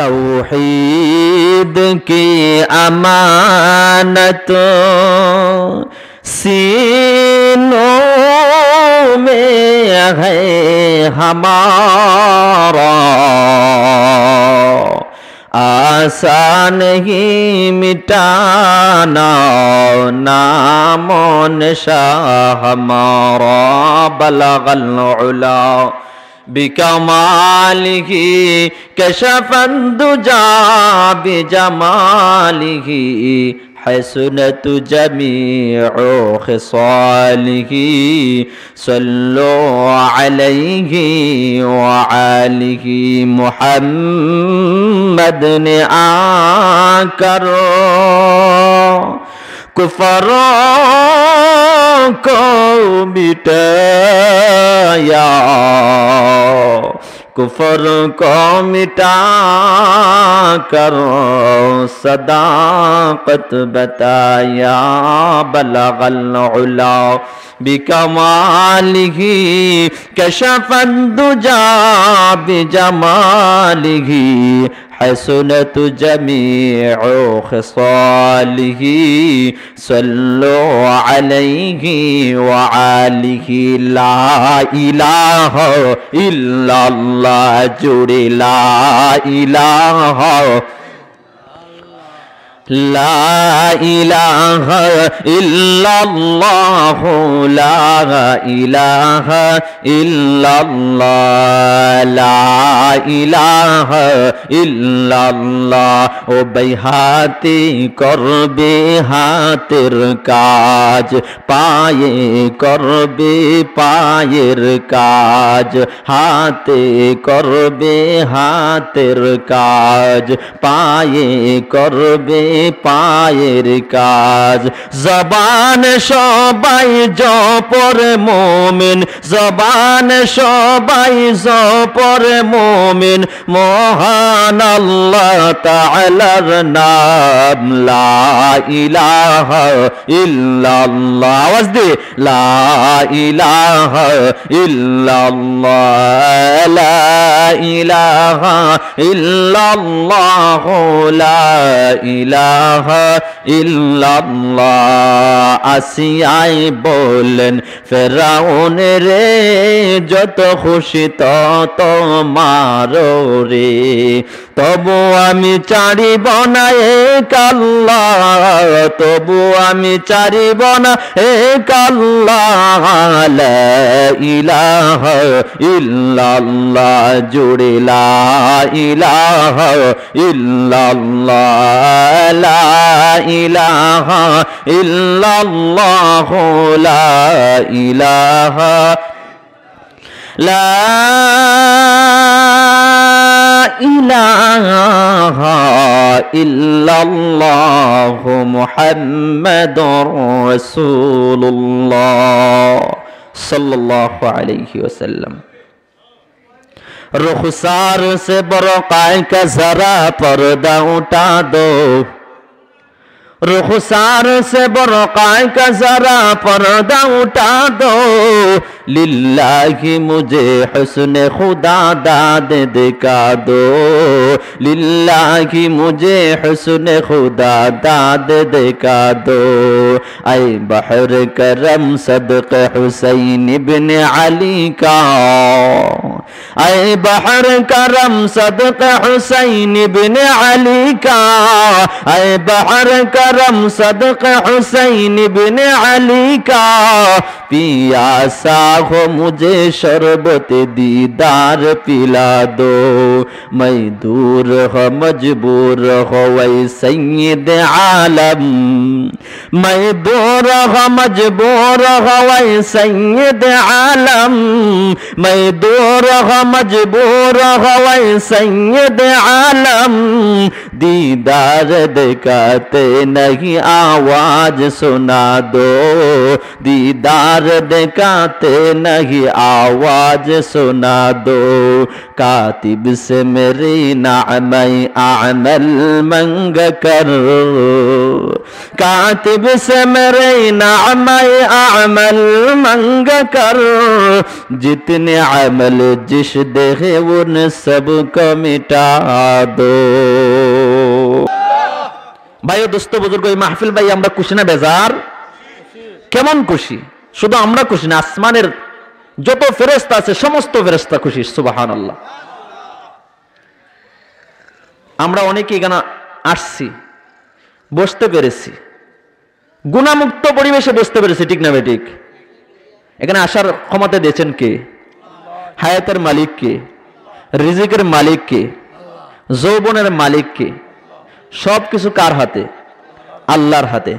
तौहीद की अमानत सीनों में है हमारा, आसान ही मिटाना नामो निशा हमारा। बलगल उला बिकमालिही कशफन दुजा बिजमालिही हसनत जमीउ खिसालिही सल्लो अलैहि व आलिहि। मुहम्मद ने आकर कुफरों को मिटाया, कुफर को मिटा कर सदाकत बताया। बलगल उला बिकमालिही कशफन दुजा बिजमालिही हसनत जमीउ खिसालिही सल्लो अलैहि व आलिहि। ला इलाहा इल्लल्लाह जुड़े ला इलाहा ला इलाहा इल्लल्लाह ला इलाहा इल्लल्लाह ला इलाहा इल्लल्लाह। ओ बेहाती करबे हातिर काज पाए करबे पायर काज, हाथे करबे हातिर काज पाए करबे पाয়ের কাজ। জবান সবাই জপরে মুমিন, জবান সবাই জপরে মুমিন, মহান আল্লাহ তাআলার নাম লা ইলাহা ইল্লাল্লাহ। আওয়াজ দে লা ইলাহা ইল্লাল্লাহ লা ইলাহা ইল্লাল্লাহ লা ইলাহা ইল্লাল্লাহ। আসিয়াই বলেন ফেরাউন রে যত খুশি তত মারো রে, তবু আমি ছাড়িব না এক আল্লাহ, তবু আমি ছাড়িব না এক আল্লাহ। লা ইলাহা ইল্লাল্লাহ জুড়ে লা ইলাহা ইল্লাল্লাহ লা ইলাহা ইল্লাল্লাহ লা ইলাহা লা ইলাহা ইল্লাল্লাহ মুহাম্মাদুর রাসূলুল্লাহ সাল্লাল্লাহু আলাইহি ওয়াসাল্লাম। रुखसार से बरक़ाए का जरा पर्दा उठा दो, रुखसार से बरक़ाए का जरा पर्दा उठा दो, लिल्लाही मुझे हुस्न खुदा दाद दिखा दो, लिल्लाही मुझे हुस्न खुदा दाद दिखा दो। ऐ बहर करम सदक़े हुसैन इब्न अली का, ऐ बहर करम सदक़े हुसैन इब्न अली का, ऐ बहर करम सदक़े हुसैन इब्न अली का। पियासा हो मुझे शरबत दीदार पिला दो, मैं दूर हो मजबूर हो वै सैयद आलम, मैं दूर हो मजबूर हो वै सैयद आलम, मैं दूर हो मजबूर हो वै सैयद आलम। दीदार दिखाते नहीं आवाज सुना दो, दीदार दिखाते नहीं आवाज सुना दो। कातिब से मेरी नामय आमल मंग कर, कातिब से मेरे नामय आमल मंग कर, जितने अमल जिस देखे उन सबको मिटा दो। भाई दोस्त बुजुर्ग এই মাহফিল ভাই আমরা খুশি না বেজার? কেমন খুশি? শুধু আমরা খুশি না, আসমানের যত ফেরেশতা আছে সমস্ত ফেরেশতা খুশি। সুবহানাল্লাহ। আমরা অনেকেই এখানে আসছি, বসতে পেরেছি, গুনাহমুক্ত পরিবেশে বসতে পেরেছি, ঠিক না বেঠিক? এখানে আসার ক্ষমতা দিয়েছেন কে? হায়াতের মালিক কে? রিজিকের মালিক কে? যৌবনের মালিক কে? সব কিছু কার হাতে? আল্লাহর হাতে।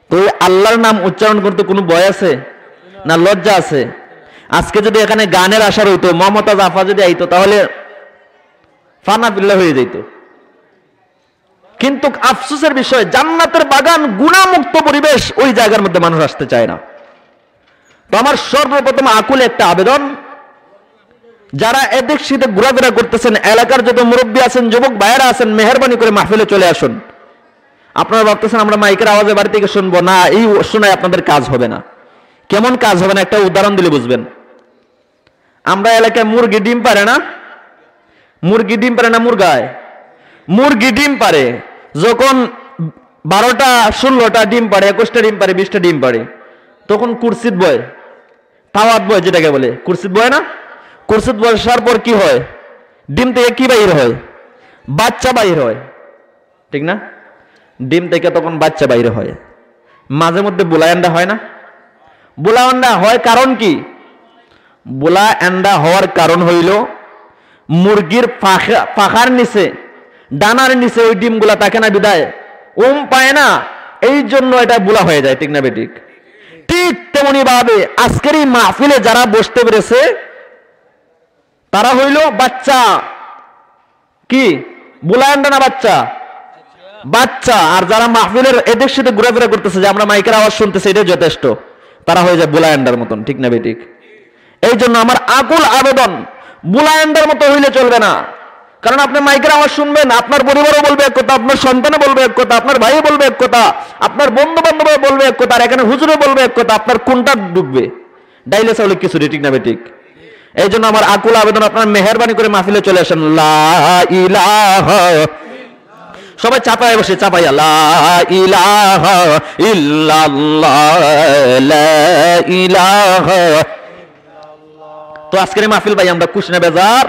তো এই আল্লাহর নাম উচ্চারণ করতে কোনো ভয় আছে না লজ্জা আছে? আজকে যদি এখানে গানের আশার হইতো, মমতাজ আফা যদি আইতো, তাহলে ফানা পিল্লা হয়ে যেত। কিন্তু আফসোসের বিষয়, জান্নাতের বাগান, গুনাহমুক্ত পরিবেশ, ওই জায়গার মধ্যে মানুষ আসতে চায় না। তো আমার সর্বপ্রথম আকুল একটা আবেদন, যারা এদিক সেদিক ঘোরাফেরা করতেছেন, এলাকার যত মুরব্বী আছেন, যুবক ভাইয়েরা আছেন, মেহেরবানি করে মাহফিলে চলে আসুন। আপনারা ভাবতেছেন আমরা মাইকের আওয়াজে বাড়ি থেকে শুনবো না, এই শোনায় আপনাদের কাজ হবে না। কেমন কাজ হবে না একটা উদাহরণ দিলে বুঝবেন। আমরা এলাকায় মুরগি ডিম পারে না, মুরগি ডিম পারে না, মুরগায় মুরগি ডিম পারে। যখন 12টা 16টা ডিম পারে, 21টা ডিম পারে, 20টা ডিম পারে, তখন কুরসিত বয়, তাওয়াত বয়, যেটাকে বলে কুরসিত বয় না। কুরসিত বসার পর কি হয়? ডিম থেকে কি বাইর হয়? বাচ্চা বাইর হয়, ঠিক না? ডিম থেকে তখন বাচ্চা বাইর হয়। মাঝে মধ্যে বোলা এন্ডা হয় না? বোলা এন্ডা হয় কারণ কি? বোলা এন্ডা হওয়ার কারণ হইল মুরগির পাখার নিচে, ডানার নিচে ওই ডিমগুলা থাকে না, বিদায় পায় না, এই জন্য এটা বোলা হয়ে যায়, ঠিক না বেঠিক? ঠিক তেমনি ভাবে আজকের এই মাহফিলে যারা বসতে পেরেছে তারা হইল বাচ্চা। কি বোলা এন্ডা না বাচ্চা? বাচ্চা। আর যারা মাহফিলের এদিক সেদিক ঘোরাফেরা করতেছে, যে আমরা মাইকের আওয়াজ শুনতেছি, এটা যথেষ্ট, তারা হয়ে যায় বোলা এন্ডার মতন, ঠিক না বেঠিক? এই জন্য আমার আকুল আবেদন, বোলা এন্ডার মতো হইলে চলবে না। কারণ আপনি মাইকের আওয়াজ শুনবেন, আপনার পরিবারও বলবে এক কথা, আপনার সন্তানও বলবে এক কথা, আপনার ভাইও বলবে এক কথা, আপনার বন্ধু বান্ধব বলবে এক কথা, আর এখানে হুজুরও বলবে এক কথা। আপনার কোনটা ডুববে? ডাইলে চাউলে কিছু, ঠিক না বেঠিক? এই জন্য আমার আকুল আবেদন, আপনার মেহেরবানি করে মাহফিলে চলে আসেন। লা ইলাহা, সবাই চাপায় বসে, চাপাইয়া লা ইলাহা ইল্লাল্লাহ, লা ইলাহা। তো আজকের মাহফিল ভাই আমরা খুশি না বেজার?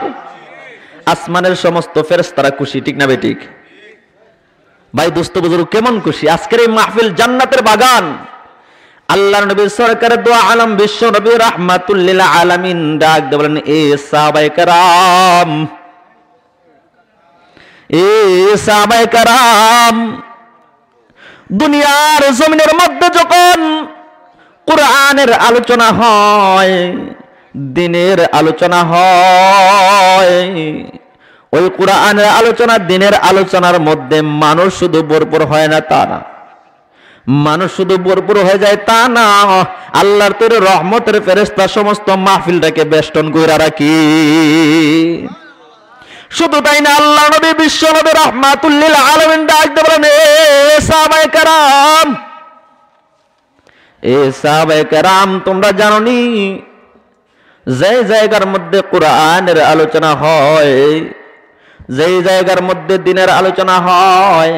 আসমানের সমস্ত ফেরেশতারা খুশি, ঠিক না বেঠিক? ভাই দোস্ত বুজুর্গ কেমন খুশি? আজকের এই মাহফিল জান্নাতের বাগান। আল্লাহর নবী সরকারে দোয়া আলম বিশ্ব নবী রাহমাতুল লিল আলামিন ডাক দিয়ে বলেন, এ সাহাবায়ে কেরাম, এ সাহাবায়ে কেরাম, দুনিয়ার জমিনের মধ্যে যখন কোরআনের আলোচনা হয়, দিনের আলোচনা হয়, ওই কোরআনের আলোচনা, দিনের আলোচনার মধ্যে মানুষ শুধু ভরপুর হয় না তা না, মানুষ শুধু ভরপুর হয়ে যায় তা না, আল্লাহর তৈরি রহমতের ফেরেশতা সমস্ত মাহফিলটাকে বেষ্টন কইরা রাখি। শুধু তাই না, আল্লাহ নবী বিশ্ব নবী রাহমাতুল লিল আলামিন ডাক দিয়ে বলেন, এ সাহাবায়ে কেরাম, এ সাহাবায়ে কেরাম, তোমরা জানো নি যে জায়গার মধ্যে কোরআনের আলোচনা হয়, যেই জায়গার মধ্যে দিনের আলোচনা হয়,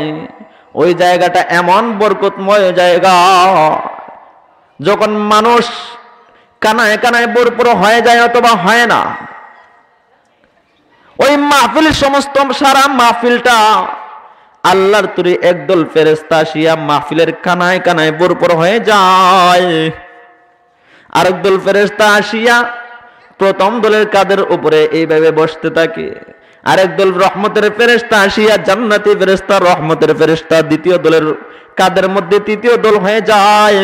ওই জায়গাটা এমন বরকতময় জায়গা, যখন মানুষ কানায় কানায় ভরপুর হয়ে যায় অথবা হয় না, ওই মাহফিল সমস্ত সারা মাহফিলটা আল্লাহর তৈরি একদল ফেরেশতা আসিয়া মাহফিলের কানায় কানায় ভরপুর হয়ে যায়। আরেক দল ফেরেশতা আসিয়া প্রথম দলের কাদের উপরে এইভাবে বসতে থাকে, আরেক দল রহমতের ফেরেশতা আসিয়া জান্নাতি ফেরেশতা রহমতের ফেরেশতা দ্বিতীয় দলের কাদের মধ্যে তৃতীয় দল হয়ে যায়।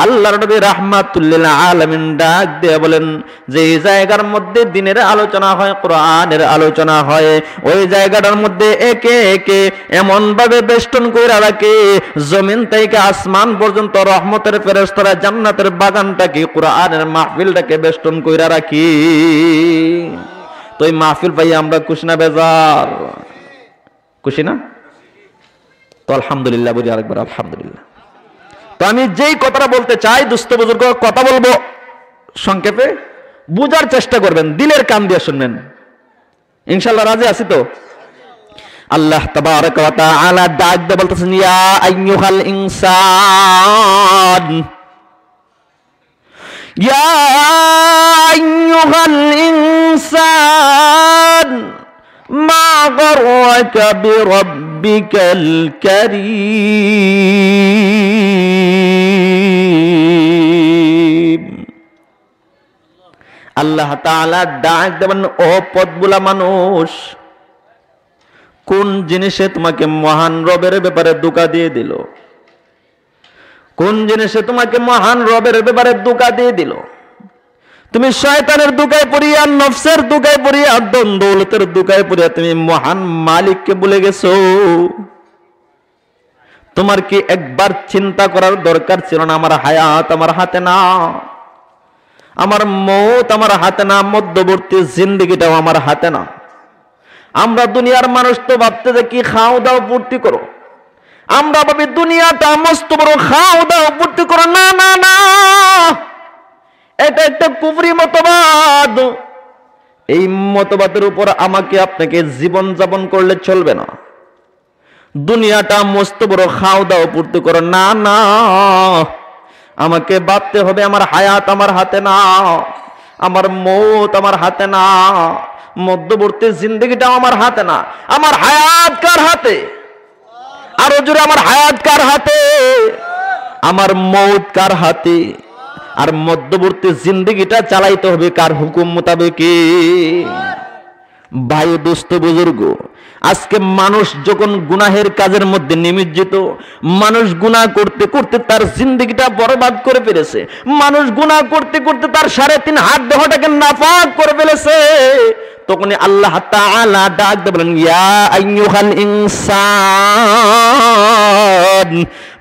আল্লাহর নবী রাহমাতুল লিল আলামিন ডাক দিয়ে বলেন যে এই জায়গার মধ্যে দিনের আলোচনা হয়, কোরআনের আলোচনা হয়, ওই জায়গাটার মধ্যে একে একে এমন ভাবে বেষ্টন কইরা রাখে জমিন থেকে আসমান পর্যন্ত রহমতের ফেরেশতারা জান্নাতের বাগানটাকে কোরআনের মাহফিলটাকে বেষ্টন কইরা রাখি। তো এই মাহফিল পাই আমরা খুশি না বেজার? খুশি না? তো আলহামদুলিল্লাহ বলি আরেকবার আলহামদুলিল্লাহ। তো আমি যেই কথাটা বলতে চাই দোস্ত বুজুর্গ, কথা বলবো সংক্ষেপে, বুঝার চেষ্টা করবেন, দিলের কান দিয়ে শুনবেন, ইনশাআল্লাহ রাজি আছি তো? আল্লাহ তাবারক ওয়া তাআলা ডাক দিয়ে বলতেছেন ইয়া আইয়ুহাল ইনসান, ইয়া আইয়ুহাল ইনসান মা গররাকা বিরাব্বিকাল কারীম। আল্লাহ তাআলা ডাক দেবেন ও পথভোলা মানুষ, কোন জিনিসে তোমাকে মহান রবের ব্যাপারে ধোঁকা দিয়ে দিল? কোন জিনিসে তোমাকে মহান রবের ব্যাপারে ধোঁকা দিয়ে দিল? তুমি শয়তানের ধোঁকায় পড়িয়া, নফসের ধোঁকায় পড়িয়া, ধন দৌলতের ধোঁকায় পড়িয়া তুমি মহান মালিককে ভুলে গেছো। তোমার কি একবার চিন্তা করার দরকার ছিল না আমার হায়াত আমার হাতে না, আমার মওত আমার হাতে না, মধ্যবর্তী জিন্দেগিটাও আমার হাতে না? আমরা দুনিয়ার মানুষ তো ভাবতে যে কি খাও দাও ফুর্তি করো, আমরা ভাবি দুনিয়াটা মস্ত বড়, খাও দাও ফুর্তি করো। না না না, এটা একটা কুফরি মতবাদ। এই মতবাদের উপর আমাকে আপনাকে জীবন যাপন করলে চলবে না। দুনিয়াটা মস্ত বড়, খাও দাও ফুর্তি করো, না না, আমাকে ভাবতে হবে আমার হায়াত আমার হাতে না, আমার মওত আমার হাতে না, মধ্যবর্তী জিন্দেগিটাও আমার হাতে না। আমার হায়াত কার হাতে? আরো জোরে, আমার হায়াত কার হাতে? আমার মওত কার হাতে? আর মধ্যবর্তী জিন্দেগিটা চালাইতে হবে কার হুকুম মোতাবেক? ভাই দোস্ত বুজুর্গ, আজকে মানুষ যখন গুনাহের কাজের মধ্যে নিমজ্জিত, মানুষ গুনাহ করতে করতে তার জিন্দেগিটা বরবাদ করে ফেলেছে, মানুষ গুনাহ করতে করতে তার 3.5 হাত দেহটাকে নাপাক করে ফেলেছে, তখন আল্লাহ তাআলা ডাক দিয়ে বলেন ইয়া আইয়ুহাল ইনসান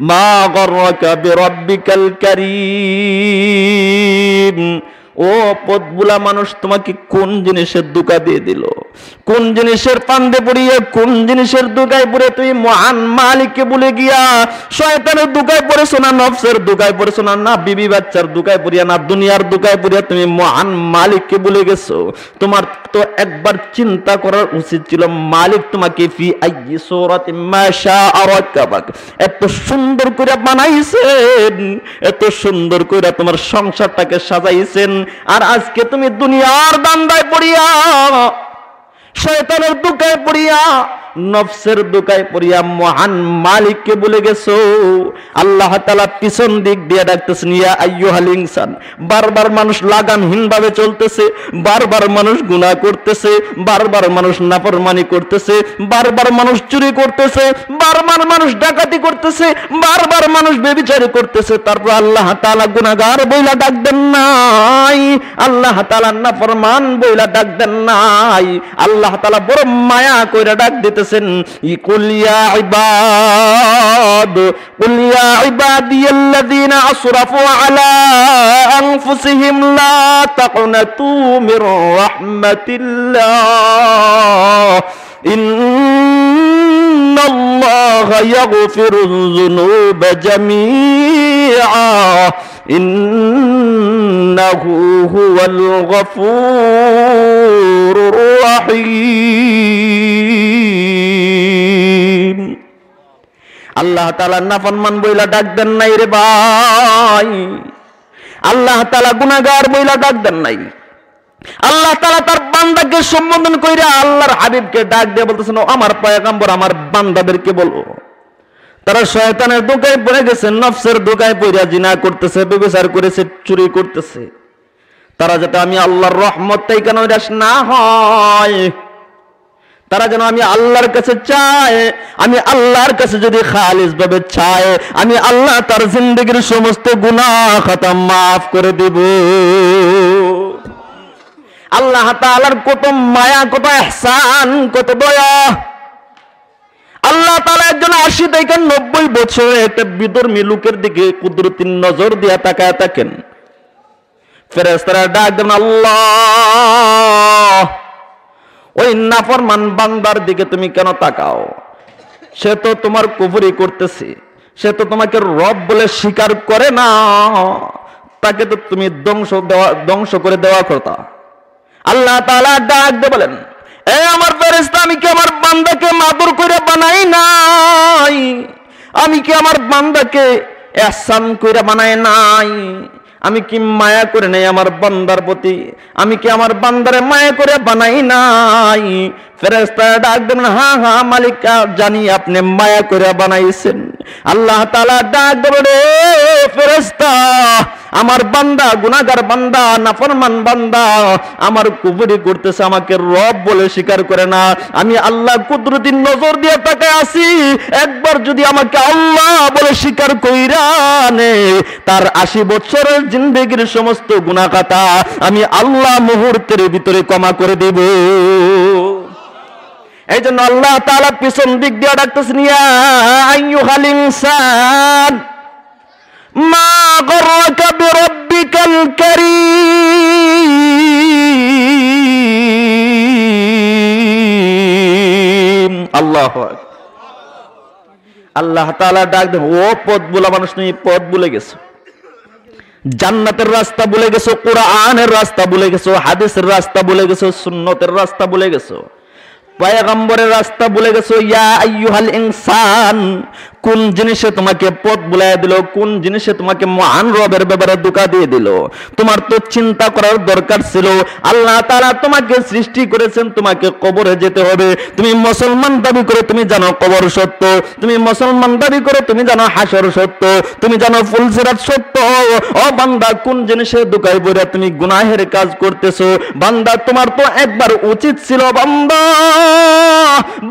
মা গররাকা বিরাব্বিকাল কারীম। ও পথভোলা মানুষ, তোমাকে কোন জিনিসের ধোঁকা দিয়ে দিল? কোন জিনিসের ফান্দে পড়িয়ে, কোন জিনিসের ধোঁকায় পড়ে তুমি মহান মালিককে ভুলে গিয়া শয়তানের ধোঁকায় পড়েছো না, নফসের ধোঁকায় পড়েছো না, না বিবি বাচ্চার ধোঁকায় পড়িয়া, না দুনিয়ার ধোঁকায় পড়িয়া তুমি মহান মালিককে ভুলে গেছো? তোমার তো একবার চিন্তা করার উচিত ছিল, মালিক তোমাকে ফি আইয়ি সূরাতিন মা শাআ রাকাবাক এত সুন্দর করে বানাইছেন, এত সুন্দর করে তোমার সংসারটাকে সাজাইছেন, আর আজকে তুমি দুনিয়ার দান্দায় পড়িয়া, শয়তানের ধোঁকায় পড়িয়া, নফসের ধোঁকায় পড়িয়া মহান মালিককে ভুলে গেছো। আল্লাহ তাআলা পিছন দিক দিয়ে ডাকতেছেন ইয়া আইয়ুহাল ইনসান। বারবার মানুষ লাগামহীন ভাবে চলতেছে, বারবার মানুষ গুনাহ করতেছে, বারবার মানুষ নাফরমানি করতেছে, বারবার মানুষ চুরি করতেছে, বারবার মানুষ ডাকাতি করতেছে, বারবার মানুষ ব্যভিচার করতেছে, তারপর আল্লাহ তাআলা গুনাহগার বইলা ডাক দেন নাই, আল্লাহ তাআলা নাফরমান বইলা ডাক দেন নাই। আল্লাহ তাআলা বড় মায়া কইরা ডাক দিতে কুল ইয়া ইবাদিয়াল্লাযীনা আসরাফু আলা আনফুসিহিম লা তাকনাতু মির রাহমাতিল্লাহ ইন্নাল্লাহা ইয়াগফিরুয যুনুবা জামিআ ইন্নাহু হুয়াল গফুরুর রাহিম। আল্লাহ তাআলা নাফরমান বইলা ডাক দেন নাই রে ভাই, আল্লাহ তাআলা গুনাহগার বইলা ডাক দেন নাই। আল্লাহ তাআলা তার বান্দাকে সম্বোধন কইরা আল্লাহর হাবিবকে ডাক দিয়ে বলতেছেন ও আমার পয়গম্বর, আমার বান্দাদেরকে বলো, তারা শয়তানের ধোঁকায় পড়ে গেছে, নফসের ধোঁকায় পড়ে জিনা করতেছে, ব্যভিচার করেছে, চুরি করতেছে, তারা যাতে আমি আল্লাহর রহমতটাই কেন নিরাশ না হয়, তারা যেন আমি আল্লাহর কাছে চায়, আমি আল্লাহর কাছে যদি খালিস ভাবে চায়, আমি আল্লাহ তার জিন্দেগীর সমস্ত গুনাহ খাতা মাফ করে দেব। আল্লাহ তাআলার কত মায়া, কত ইহসান, কত দয়া। আল্লাহ তাআলা একজন 80 থেকে 90 বছরের একটা বিধর্মী লোকের দিকে কুদরতি নজর দিয়া তাকায় থাকেন। ফেরেশতারা ডাক দেন, আল্লাহ ওই নাফরমান বান্দার দিকে তুমি কেন তাকাও? সে তো তোমার কুফরি করতেছে, সে তো তোমাকে রব বলে স্বীকার করে না, তাকে তো তুমি ধ্বংস করে দেওয়া কথা। আল্লাহ তাআলা ডাক দিয়ে বলেন, এ আমার ফেরেশতা, আমি কি আমার বান্দাকে মাদুর করে বানাই নাই? আমি কি আমার বান্দাকে ইহসান করে বানাই নাই? আমি কি মায়া করে নাই আমার বান্দার প্রতি? আমি কি আমার বান্দারে মায়া করে বানাই নাই? ফেরেশতা ডাক দেন, হ্যাঁ হ্যাঁ মালিক, জানি আপনি মায়া করে বানাইছেন। আল্লাহ তাআলা ডাক দেন, রে ফেরেশতা, আমার বান্দা গুনাহগার বান্দা, নাফরমান বান্দা, আমার কুফরি করতেছে, আমাকে রব বলে স্বীকার করে না। আমি আল্লাহ কুদরতি নজর দিয়ে তাকায় আছি, একবার যদি আমাকে আল্লাহ বলে স্বীকার কইরা নে, তার 80 বছরের জিন্দেগীর সমস্ত গুনাহ খাতা আমি আল্লাহ মুহূর্তের ভিতরে ক্ষমা করে দেব। এই জন্য আল্লাহ তাআলা পিছন দিক দিয়ে ডাকতেছেন, ইয়া আইয়ুহাল ইনসান মা গররাকা বিরাব্বিকাল কারীম। আল্লাহু আকবার। আল্লাহ তাআলা ডাক দেন, ও পথ ভোলা মানুষ, তুমি পথ ভুলে গেছো, জান্নাতের রাস্তা ভুলে গেছো, কোরআনের রাস্তা ভুলে গেছো, হাদিসের রাস্তা ভুলে গেছো, সুন্নতের রাস্তা ভুলে গেছো, পয়গম্বরের রাস্তা ভুলে গেছো। ইয়া আইয়ুহাল ইনসান, কোন জিনিসে তোমাকে পথ ভুলাইয়া দিল? কোন জিনিসে তোমাকে মহান রবের ব্যাপারে ধোঁকা দিয়ে দিল? তোমার তো চিন্তা করার দরকার ছিল। আল্লাহ তাআলা তোমাকে সৃষ্টি করেছেন, তোমাকে কবরে যেতে হবে। তুমি মুসলমান দাবি করে তুমি জানো কবর সত্য, তুমি মুসলমান দাবি করে তুমি জানো হাসর সত্য, তুমি জানো ফুলসিরাত সত্য। ও বান্দা, কোন জিনিসে ধোঁকায় পড়ে তুমি গুনাহের কাজ করতেছো? বান্দা, তোমার তো একবার উচিত ছিল বান্দা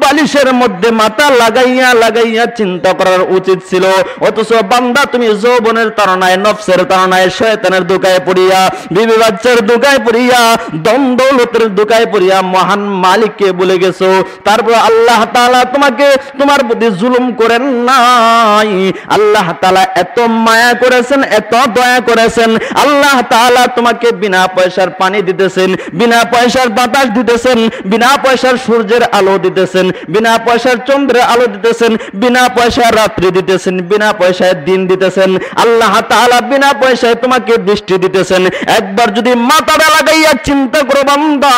বালিশের মধ্যে মাথা লাগাইয়া লাগাইয়া চিন্তা করার উচিত ছিল। অথচ বান্দা তুমি যৌবনের তাড়নায়, নফসের তাড়নায়, শয়তানের ধোঁকায় পড়িয়া, বিবি বাচ্চার ধোঁকায় পড়িয়া, দম দৌলতের ধোঁকায় পড়িয়া মহান মালিককে ভুলে গেছো। তারপর আল্লাহ তাআলা তোমাকে, তোমার প্রতি জুলুম করেন নাই। আল্লাহ তাআলা এত মায়া করেছেন, এত দয়া করেছেন। আল্লাহ তাআলা তোমাকে বিনা পয়সার পানি দিতেছেন, বিনা পয়সার বাতাস দিতেছেন, বিনা পয়সার সূর্যের আলো দিতেছেন, বিনা পয়সার চন্দ্রের আলো দিতেছেন, বিনা পয়সায় রাত্রি দিতেছেন, বিনা পয়সায় দিন দিতেছেন। আল্লাহ তাআলা বিনা পয়সায় তোমাকে বৃষ্টি দিতেছেন। একবার যদি মাথাটা লাগাইয়া চিন্তা করো বান্দা,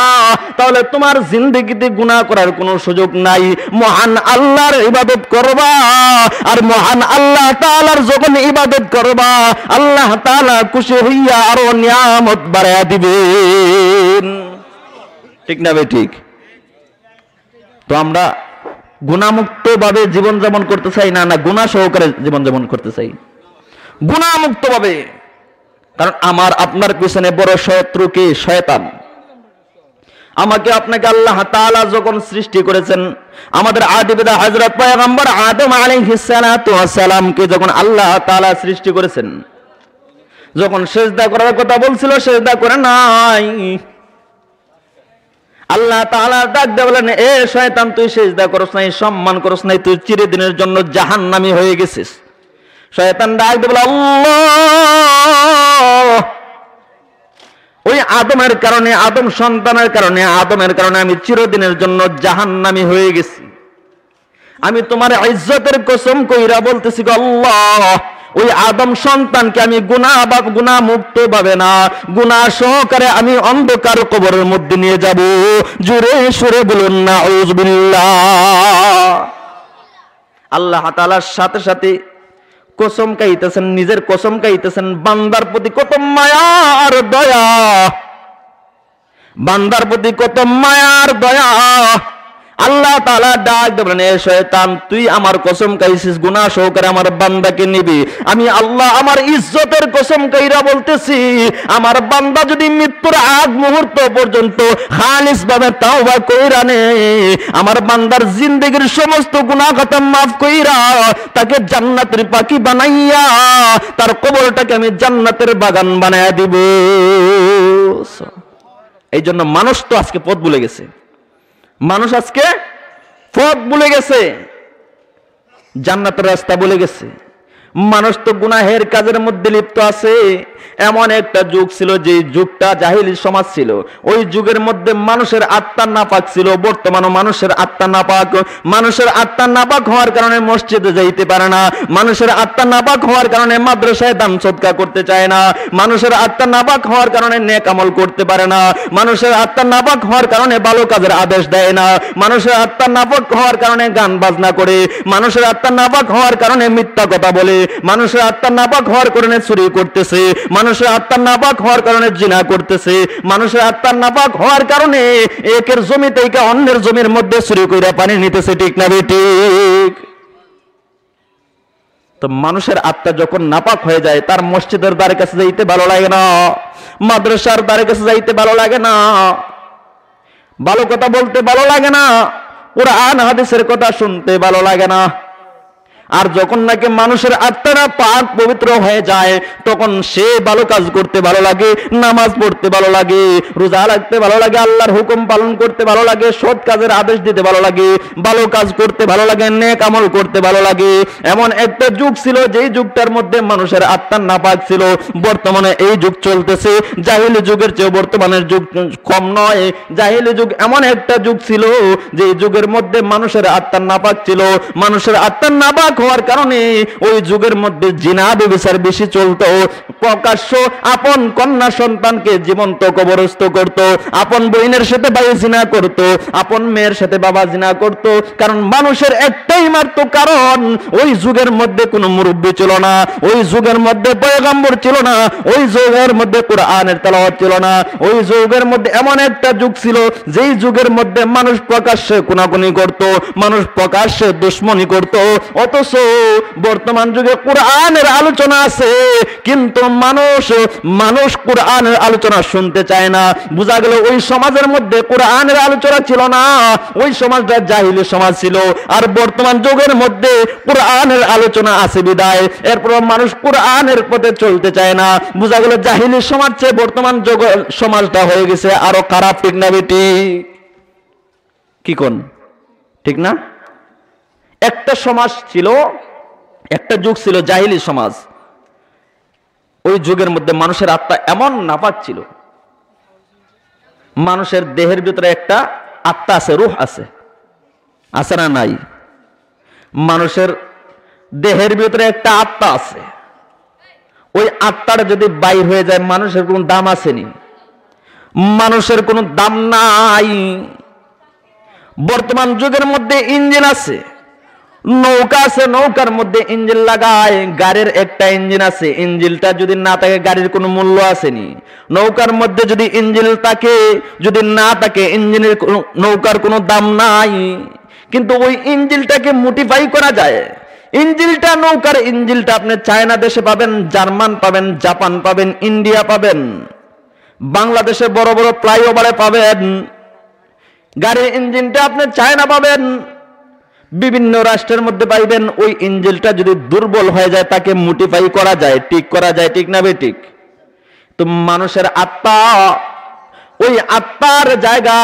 তাহলে তোমার জিন্দেগিতে গুনাহ করার কোনো সুযোগ নাই। মহান আল্লাহর ইবাদত করবা, আর মহান আল্লাহ তাআলার যখন ইবাদত করবা, আল্লাহ তাআলা খুশি হইয়া আরো নিয়ামত বাড়ায়া দিবেন। ঠিক না ভাই? ঠিক। তো আমরা গুনাহমুক্ত ভাবে জীবন যাপন করতে চাই না, না গুনাহ সহকারে জীবন যাপন করতে চাই? গুনাহমুক্ত ভাবে। কারণ আমার আপনার পিছনে বড় শত্রু কি? শয়তান। আমাকে আপনাকে আল্লাহ তাআলা যখন সৃষ্টি করেছেন, আমাদের আদিপিতা হযরত পয়গম্বর আদম আলাইহিস সালাতু ওয়াস সালামকে যখন আল্লাহ তাআলা সৃষ্টি করেছেন, যখন সিজদা করার কথা বলছিল, সিজদা করে নাই। আল্লাহ তাআলা ডাক দিয়ে বলেন, এ শয়তান, তুই সিজদা করছ নাই, সম্মান করছ নাই, তুই চিরদিনের জন্য জাহান্নামী হয়ে গেছিস। শয়তান ডাক দিয়ে বলে, আল্লাহ, ওই আদমের কারণে, আদম সন্তানের কারণে, আদমের কারণে আমি চিরদিনের জন্য জাহান্নামী হয়ে গেছি। আমি তোমার ইজ্জতের কসম কইরা বলতেছি গো আল্লাহ, ওই আদম সন্তানকে আমি গুনাহ মুক্ত ভাবে না, গুনাহ সহকারে আমি অন্ধকার কবরের মধ্যে নিয়ে যাব। জোরে সুরে বলুন নাউযুবিল্লাহ। আল্লাহ তাআলার সাথে সাথে কসম খাইতেছেন, নিজের কসম খাইতেছেন। বান্দার প্রতি কত মায়া আর দয়া, বান্দার প্রতি কত মায়া আর দয়া। আল্লাহ তাআলা ডাক দেবেন, এ শয়তান তুই আমার কসম খাইছিস গুনাহ সহকারে আমার বান্দাকে নিবি। আমি আল্লাহ আমার ইজ্জতের কসম কইরা বলতেছি, আমার বান্দা যদি মৃত্যুর আগ মুহূর্ত পর্যন্ত খালিস ভাবে তাওবা কইরা নে, আমার বান্দার জিন্দেগীর সমস্ত গুনাহ খাতা মাফ কইরা তাকে জান্নাতের পাখি বানাইয়া তার কবরটাকে আমি জান্নাতের বাগান বানায়া দিব। এই জন্য মানুষ তো আজকে পথ ভুলে গেছে, মানুষ আজকে পথ ভুলে গেছে, জান্নাতের রাস্তা ভুলে গেছে। মানুষ তো গুনাহের কাজের মধ্যে লিপ্ত আছে। এমন একটা যুগ ছিল যে যুগটা জাহিলি সমাজ ছিল, ওই যুগের মধ্যে মানুষের আত্মা নাপাক ছিল। বর্তমানে মানুষের আত্মা নাপাক, মানুষের আত্মা নাপাক হওয়ার কারণে মসজিদে যাইতে পারে না, মানুষের আত্মা নাপাক হওয়ার কারণে মাদ্রাসায় দান সদকা করতে চায় না, মানুষের আত্মা নাপাক হওয়ার কারণে নেক আমল করতে পারে না, মানুষের আত্মা নাপাক হওয়ার কারণে ভালো কাজের আদেশ দেয় না, মানুষের আত্মা নাপাক হওয়ার কারণে গান বাজনা করে, মানুষের আত্মা নাপাক হওয়ার কারণে মিথ্যা কথা বলে, মানুষের আত্মা নাপাক হওয়ার কারণে চুরি করতেছে, মানুষের আত্মা নাপাক হওয়ার কারণে জিনা করতেছে, মানুষের আত্মা নাপাক হওয়ার কারণে একের জমি থেকে অন্যের জমির মধ্যে চুরি করে পানি নিতেছে। ঠিক না বেঠিক? তো মানুষের আত্মা যখন নাপাক হয়ে যায়, তার মসজিদের দ্বারের কাছে যাইতে ভালো লাগে না, মাদ্রাসার দ্বারের কাছে যাইতে ভালো লাগে না, ভালো কথা বলতে ভালো লাগে না, কুরআন হাদিসের কথা শুনতে ভালো লাগে না। আর যখন নাকি মানুষের আত্মারা পাক পবিত্র হয়ে যায়, তখন সে ভালো কাজ করতে ভালো লাগে, নামাজ পড়তে ভালো লাগে, রোজা রাখতে ভালো লাগে, আল্লাহর হুকুম পালন করতে ভালো লাগে, সৎ কাজের আদেশ দিতে ভালো লাগে, ভালো কাজ করতে ভালো লাগে, নেক আমল করতে ভালো লাগে। এমন একটা যুগ ছিল যেই যুগটার মধ্যে মানুষের আত্মা নাপাক ছিল। বর্তমানে এই যুগ চলতেছে, জাহিলি যুগের চেয়ে বর্তমানের যুগ কম নয়। জাহিলি যুগ এমন একটা যুগ ছিল যে যুগের মধ্যে মানুষের আত্মা নাপাক ছিল। মানুষের আত্মা নাপাক হওয়ার কারণে ওই যুগের মধ্যে জিনা ব্যভিচার বেশি চলতো। প্রকাশ্য আপন কন্যা সন্তানকে জীবন্ত কবরস্থ করত, আপন বোনের সাথে ভাই জিনা করত, আপন মেয়ের সাথে বাবা জিনা করত। কারণ মানুষের একটাই মাত্র কারণ, ওই যুগের মধ্যে কোনো মুরব্বী ছিল না, ওই যুগের মধ্যে পয়গম্বর ছিল না, ওই যুগের মধ্যে কুরআনের তেলাওয়াত ছিল না। ওই যুগের মধ্যে এমন একটা যুগ ছিল যেই যুগের মধ্যে মানুষ প্রকাশ্যে কুনাকুনি করত, মানুষ প্রকাশ্যে দুশ্মনী করত। অথচ বর্তমান যুগে কুরআনের আলোচনা আছে, কিন্তু মানুষ কুরআনের আলোচনা শুনতে চায় না। বোঝা গেল ওই সমাজের মধ্যে কুরআনের আলোচনা ছিল না, ওই সমাজটা জাহিলি সমাজ ছিল। আর বর্তমান যুগের মধ্যে কুরআনের আলোচনা আছে বিদায় এরপর মানুষ কুরআনের পথে চলতে চায় না। বোঝা গেল জাহিলি সমাজ চেয়ে বর্তমান যুগ সমাজটা হয়ে গেছে আরো খারাপ। ঠিক না বেটি? কি কোন ঠিক না? একটা সমাজ ছিল, একটা যুগ ছিল জাহিলি সমাজ। ওই যুগের মধ্যে মানুষের আত্মা এমন নাপাক ছিল, মানুষের দেহের ভিতরে একটা আত্মা আছে, রূহ আছে, আছে না নাই? মানুষের দেহের ভিতরে একটা আত্মা আছে, ওই আত্মাটা যদি বাইর হয়ে যায় মানুষের কোনো দাম আসেনি, মানুষের কোনো দাম নাই। বর্তমান যুগের মধ্যে ইঞ্জিন আছে, নৌকা আছে, নৌকার মধ্যে ইঞ্জিন লাগায়, গাড়ির একটা ইঞ্জিন আছে, ইঞ্জিনটা যদি না থাকে গাড়ির কোনো মূল্য আসেনি। নৌকার মধ্যে যদি ইঞ্জিন থাকে, যদি না থাকে ইঞ্জিনের নৌকার কোনো দাম নাই। কিন্তু ওই ইঞ্জিনটাকে মডিফাই করা যায়। ইঞ্জিনটা, নৌকার ইঞ্জিনটা আপনি চায়না দেশে পাবেন, জার্মান পাবেন, জাপান পাবেন, ইন্ডিয়া পাবেন, বাংলাদেশে বড় বড় ফ্লাইওভারে পাবেন। গাড়ির ইঞ্জিনটা আপনি চায়না পাবেন, বিভিন্ন রাষ্ট্রের মধ্যে পাইবেন। ওই ইঞ্জিনটা যদি দুর্বল হয়ে যায় তাকে মডিফাই করা যায়, ঠিক করা যায়। ঠিক না বেঠিক? তো মানুষের আত্মা, ওই আত্মার জায়গা,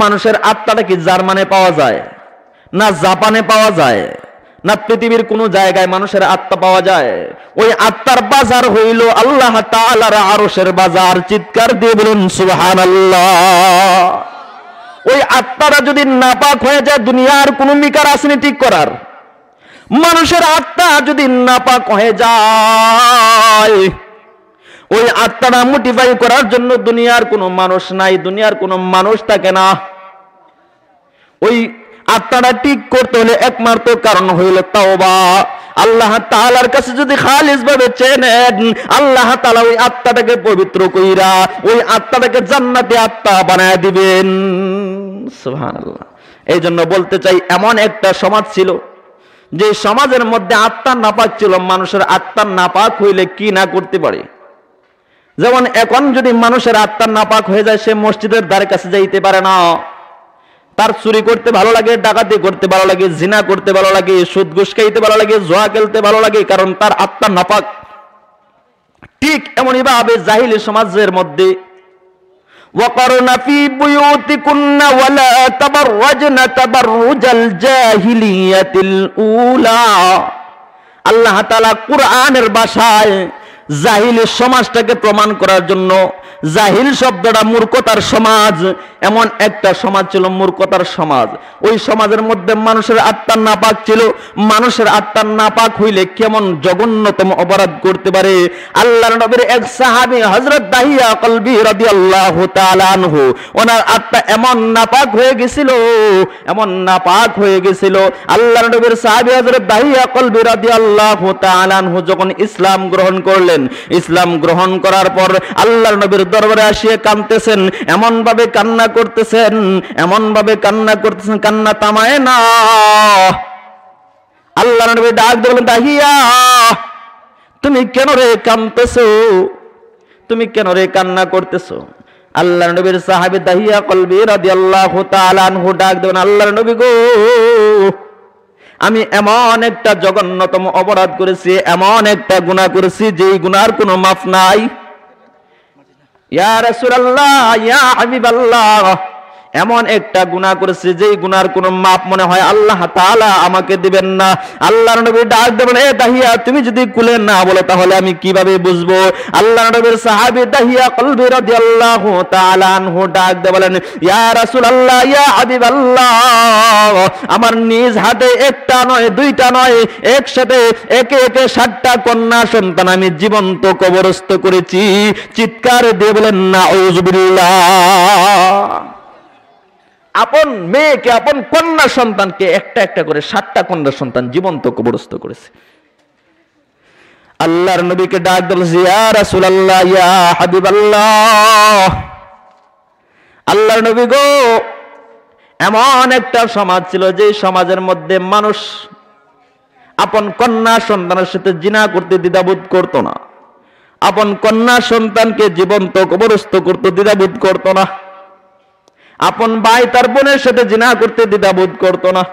মানুষের আত্মাটা কি জার্মানে পাওয়া যায় না জাপানে পাওয়া যায় না পৃথিবীর কোন জায়গায় মানুষের আত্মা পাওয়া যায়? ওই আত্মার বাজার হইল আল্লাহ তাআলার আরশের বাজার। চিৎকার দিয়ে বলুন সুবহানাল্লাহ। ওই আত্মারা যদি নাপাক হয়ে যায় দুনিয়ার কোনো মিকার আসেনি ঠিক করার। মানুষের আত্মা যদি নাপাক হয়ে যায়, ওই আত্মাটা মোটিফাই করার জন্য দুনিয়ার কোনো মানুষ নাই, দুনিয়ার কোনো মানুষ থাকে না। ওই আত্মাটা ঠিক করতে হলে একমাত্র কারণ হইল তাওবা। আল্লাহ তাআলার কাছে যদি খালিস ভাবে চেয়ে নেন, আল্লাহ তাআলা ওই আত্মাটাকে পবিত্র কইরা ওই আত্মাটাকে জান্নাতি আত্মা বানায় দিবেন। সুবহানাল্লাহ। এই জন্য বলতে চাই, এমন একটা সমাজ ছিল যে সমাজের মধ্যে আত্মা নাপাক ছিল। মানুষের আত্মা নাপাক হইলে কি না করতে পারে। যেমন এখন যদি মানুষের আত্মা নাপাক হয়ে যায়, সে মসজিদের দ্বারে কাছে যাইতে পারে না। তার চুরি করতে ভালো লাগে, ডাকাতি করতে ভালো লাগে, জিনা করতে ভালো লাগে, সুদ ঘুষ খাইতে ভালো লাগে, জুয়া খেলতে ভালো লাগে, কারণ তার আত্মা নাপাক। ঠিক এমনই ভাবে জাহিলি সমাজের মধ্যে وقرن في بيوتكن ولا تبرجن تبرج الجاهلية الأولى, আল্লাহ তাআলা কুরআনের ভাষায় জাহিলি সমাজটাকে প্রমাণ করার জন্য, জাহিল শব্দটা মূর্খতার সমাজ, এমন একটা সমাজ ছিল মূর্খতার সমাজ। ওই সমাজের মধ্যে মানুষের আত্মা নাপাক ছিল। মানুষের আত্মা নাপাক হইলে কেমন জঘন্যতম অপরাধ করতে পারে। আল্লাহর নবীর এক সাহাবী হযরত দাহিয়া কলবি রাদিয়াল্লাহু তাআলা আনহু, ওনার আত্মা এমন নাপাক হয়ে গেছিল, এমন নাপাক হয়ে গেছিল। আল্লাহর নবীর সাহাবী হযরত দাহিয়া কলবি রাদিয়াল্লাহু তাআলা আনহু যখন ইসলাম গ্রহণ করলেন, ইসলাম গ্রহণ করার পর আল্লাহর নবীর দরবারে আসিয়ে কাঁদতেছেন, এমন ভাবে কান্না করতেছেন, এমন ভাবে কান্না করতেছেন, কান্না থামায় না। আল্লাহর নবী ডাক দিলেন, দাহিয়া তুমি কেন রে কাঁদতেছো, তুমি কেন রে কান্না করতেছো? আল্লাহর নবীর সাহাবী দাহিয়া কলবি রাদিয়াল্লাহু তাআলা আনহু ডাক দিলেন, আল্লাহর নবী গো, আমি এমন একটা জঘন্যতম অপরাধ করেছি, এমন একটা গুনাহ করেছি যেই গুনার কোনো মাফ নাই। ইয়া রাসূলুল্লাহ, ইয়া হাবিবাল্লাহ, এমন একটা গুনাহ করেছি যেই গুনার কোনো মাপ মনে হয় আল্লাহ তাআলা আমাকে দিবেন না। আল্লাহর নবী ডাক দেবেন, এ দাহিয়া তুমি যদি কুলে না বলো তাহলে আমি কিভাবে বুঝবো? আল্লাহর নবীর সাহাবী দাহিয়া কলবি রাদিয়াল্লাহু তাআলা আনহু ডাক দিয়ে বলেন, ইয়া রাসূলুল্লাহ, ইয়া হাবিবাল্লাহ, আমার নিজ হাতে একটা নয়, দুইটা নয়, একসাথে একে একে 7টা কন্যা সন্তান আমি জীবন্ত কবরস্থ করেছি। চিৎকার দিয়ে বলেন নাউযুবিল্লাহ। আপন মেয়েকে, আপন কন্যা সন্তানকে একটা একটা করে 7টা কন্যা সন্তান জীবন্ত কবরস্থ করেছে। আল্লাহর নবীকে ডাক দিল, ইয়া রাসূলুল্লাহ, ইয়া হাবিবাল্লাহ, আল্লাহর নবী গো, এমন একটা সমাজ ছিল যে সমাজের মধ্যে মানুষ আপন কন্যা সন্তানের সাথে জিনা করতে দ্বিধাবোধ করত না, আপন কন্যা সন্তানকে জীবন্ত কবরস্থ করতে দ্বিধাবোধ করত না, আপন ভাই তার বোনের সাথে জিনা করতে দ্বিধাবোধ করত না।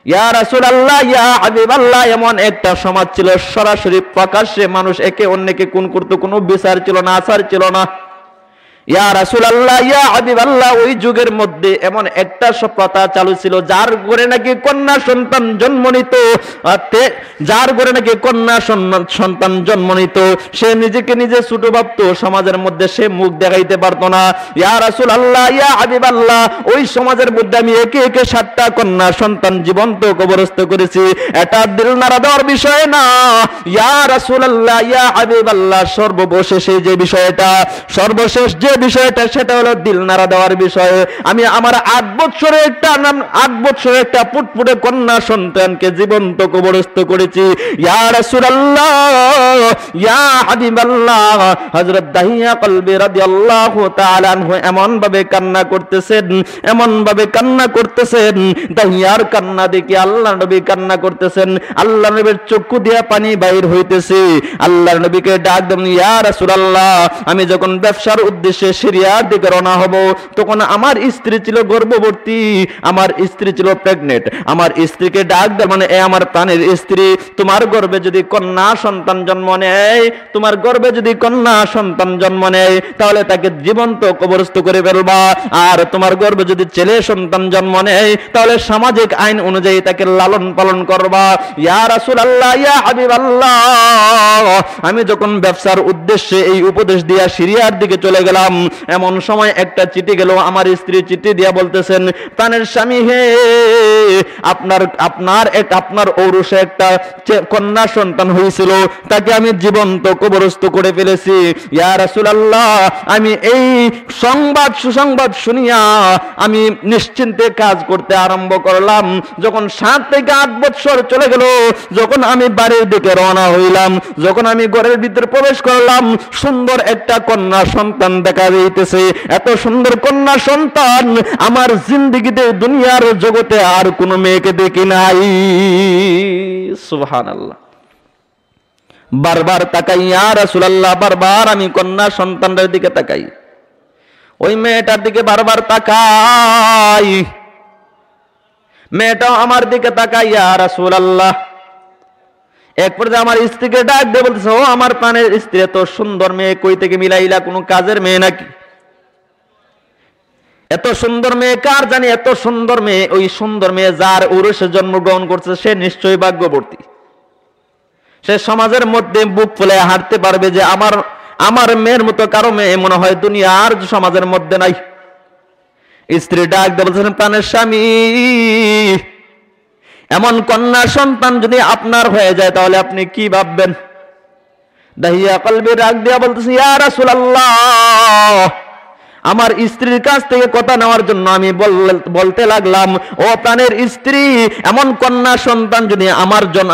ইয়া রাসূলুল্লাহ, ইয়া হাবিবাল্লাহ, এমন একটা সমাজ ছিল সরাসরি প্রকাশ্যে মানুষ একে অন্যকে খুন করত, কোনো বিচার ছিল না, আচার ছিল না। ইয়া রাসূলুল্লাহ, ইয়া হাবিবাল্লাহ, ওই যুগের মধ্যে এমন একটা প্রথা চালু ছিল, যার ঘরে নাকি কন্যা সন্তান জন্ম নিত, যার ঘরে নাকি কন্যা সন্তান জন্ম নিত, সে নিজেকে নিজে ছোট ভাবত, সমাজের মধ্যে সে মুখ দেখাইতে পারত না। ইয়া রাসূলুল্লাহ, ইয়া হাবিবাল্লাহ, ওই সমাজের মধ্যে আমি একে একে 7টা কন্যা সন্তান জীবন্ত কবরস্থ করেছি। এটা দিল নাড়া দেওয়ার বিষয় না ইয়া রাসূলুল্লাহ, ইয়া হাবিবাল্লাহ, সর্বশেষ যে বিষয়টা, সর্বশেষ যে বিষয়টা, সেটা হলো দিল নাড়া দেওয়ার বিষয়। আমি আমার 8 বছরের একটা ফুটফুটে কন্যা সন্তানকে জীবন্ত কবরস্থ করেছি। ইয়া রাসূলুল্লাহ, ইয়া হাবিবাল্লাহ, হযরত দাহিয়া কলবি রাদিয়াল্লাহু তাআলা আনহু এমন ভাবে কান্না করতেছেন, এমন ভাবে কান্না করতেছেন, দাহিয়ার কান্না দেখে আল্লাহর নবী কান্না করতেছেন, আল্লাহর নবীর চক্ষু দিয়ে পানি বাইর হইতেছে। আল্লাহর নবীকে ডাক দেন, ইয়া রাসূলুল্লাহ, আমি যখন ব্যবসার উদ্দেশ্যে সিরিয়ার দিকে রওনা হব, তখন আমার স্ত্রী ছিল গর্ভবতী, আমার স্ত্রী ছিল প্রেগনেন্ট। আমার স্ত্রীকে ডাক দেন, মানে এ আমার প্রাণের স্ত্রী, তোমার গর্ভে যদি কন্যা সন্তান জন্ম নেয়, তোমার গর্ভে যদি কন্যা সন্তান জন্ম নেয়, তাহলে তাকে জীবন্ত কবরস্থ করে ফেলবা। আর তোমার গর্ভে যদি ছেলে সন্তান জন্ম নেয়, তাহলে সামাজিক আইন অনুযায়ী তাকে লালন পালন করবা। ইয়া রাসূলুল্লাহ, ইয়া হাবিবাল্লাহ, আমি যখন ব্যবসার উদ্দেশ্যে এই উপদেশ দিয়া সিরিয়ার দিকে চলে গেলাম, এমন সময় একটা চিঠি গেল। আমার স্ত্রী চিঠি দিয়া বলতেছেন, প্রাণের স্বামী হে, আপনার ঔরসে একটা কন্যা সন্তান হয়েছিল, তাকে আমি জীবন্ত কবরস্থ করে ফেলেছি। ইয়া রাসূলুল্লাহ, আমি এই সুসংবাদ শুনিয়া আমি নিশ্চিন্তে কাজ করতে আরম্ভ করলাম। যখন 7 থেকে 8 বছর চলে গেল, যখন আমি বাড়ির দিকে রওনা হইলাম, যখন আমি ঘরের ভিতরে প্রবেশ করলাম, সুন্দর একটা কন্যা সন্তান দেখা করা যাইতেছে, এত সুন্দর কন্যা সন্তান আমার জিন্দেগিতে দুনিয়ার জগতে আর কোন মেয়েকে দেখি নাই। সুবহানাল্লাহ। বারবার তাকাই ইয়া রাসূলুল্লাহ, বারবার আমি কন্যা সন্তানদের দিকে তাকাই, ওই মেয়েটার দিকে বারবার তাকাই, মেয়েটাও আমার দিকে তাকাই ইয়া রাসূলুল্লাহ। এক পর্যায়ে আমার স্ত্রীকে ডাক দিয়ে বলতেছে, ও আমার প্রাণের স্ত্রী, এত সুন্দর মেয়ে কই থেকে মিলাইলা? কোনো কাজের মেয়ে নাকি? এত সুন্দর মেয়ে কার জানি? এত সুন্দর মেয়ে, ওই সুন্দর মেয়ে যার উরুষে জন্মগ্রহণ করছে সে নিশ্চয়ই ভাগ্যবতী, সে সমাজের মধ্যে বুক ফুলে হাঁটতে পারবে যে আমার মেয়ের মতো কারো মেয়ে মনে হয় দুনিয়ার সমাজের মধ্যে নাই। স্ত্রী ডাক দিয়ে বলছেন, প্রাণের স্বামী, এমন কন্যা সন্তান যদি আপনার হয়ে যায় তাহলে আপনি কি ভাববেন? দাহিয়া কলবি ডাক দিয়া বলতেছে, ইয়া রাসূলুল্লাহ, আমার স্ত্রীর কাছ থেকে কথা নেওয়ার জন্য আমি বলতে লাগলাম, ও প্রাণের স্ত্রী, এমন কন্যা সন্তান যদি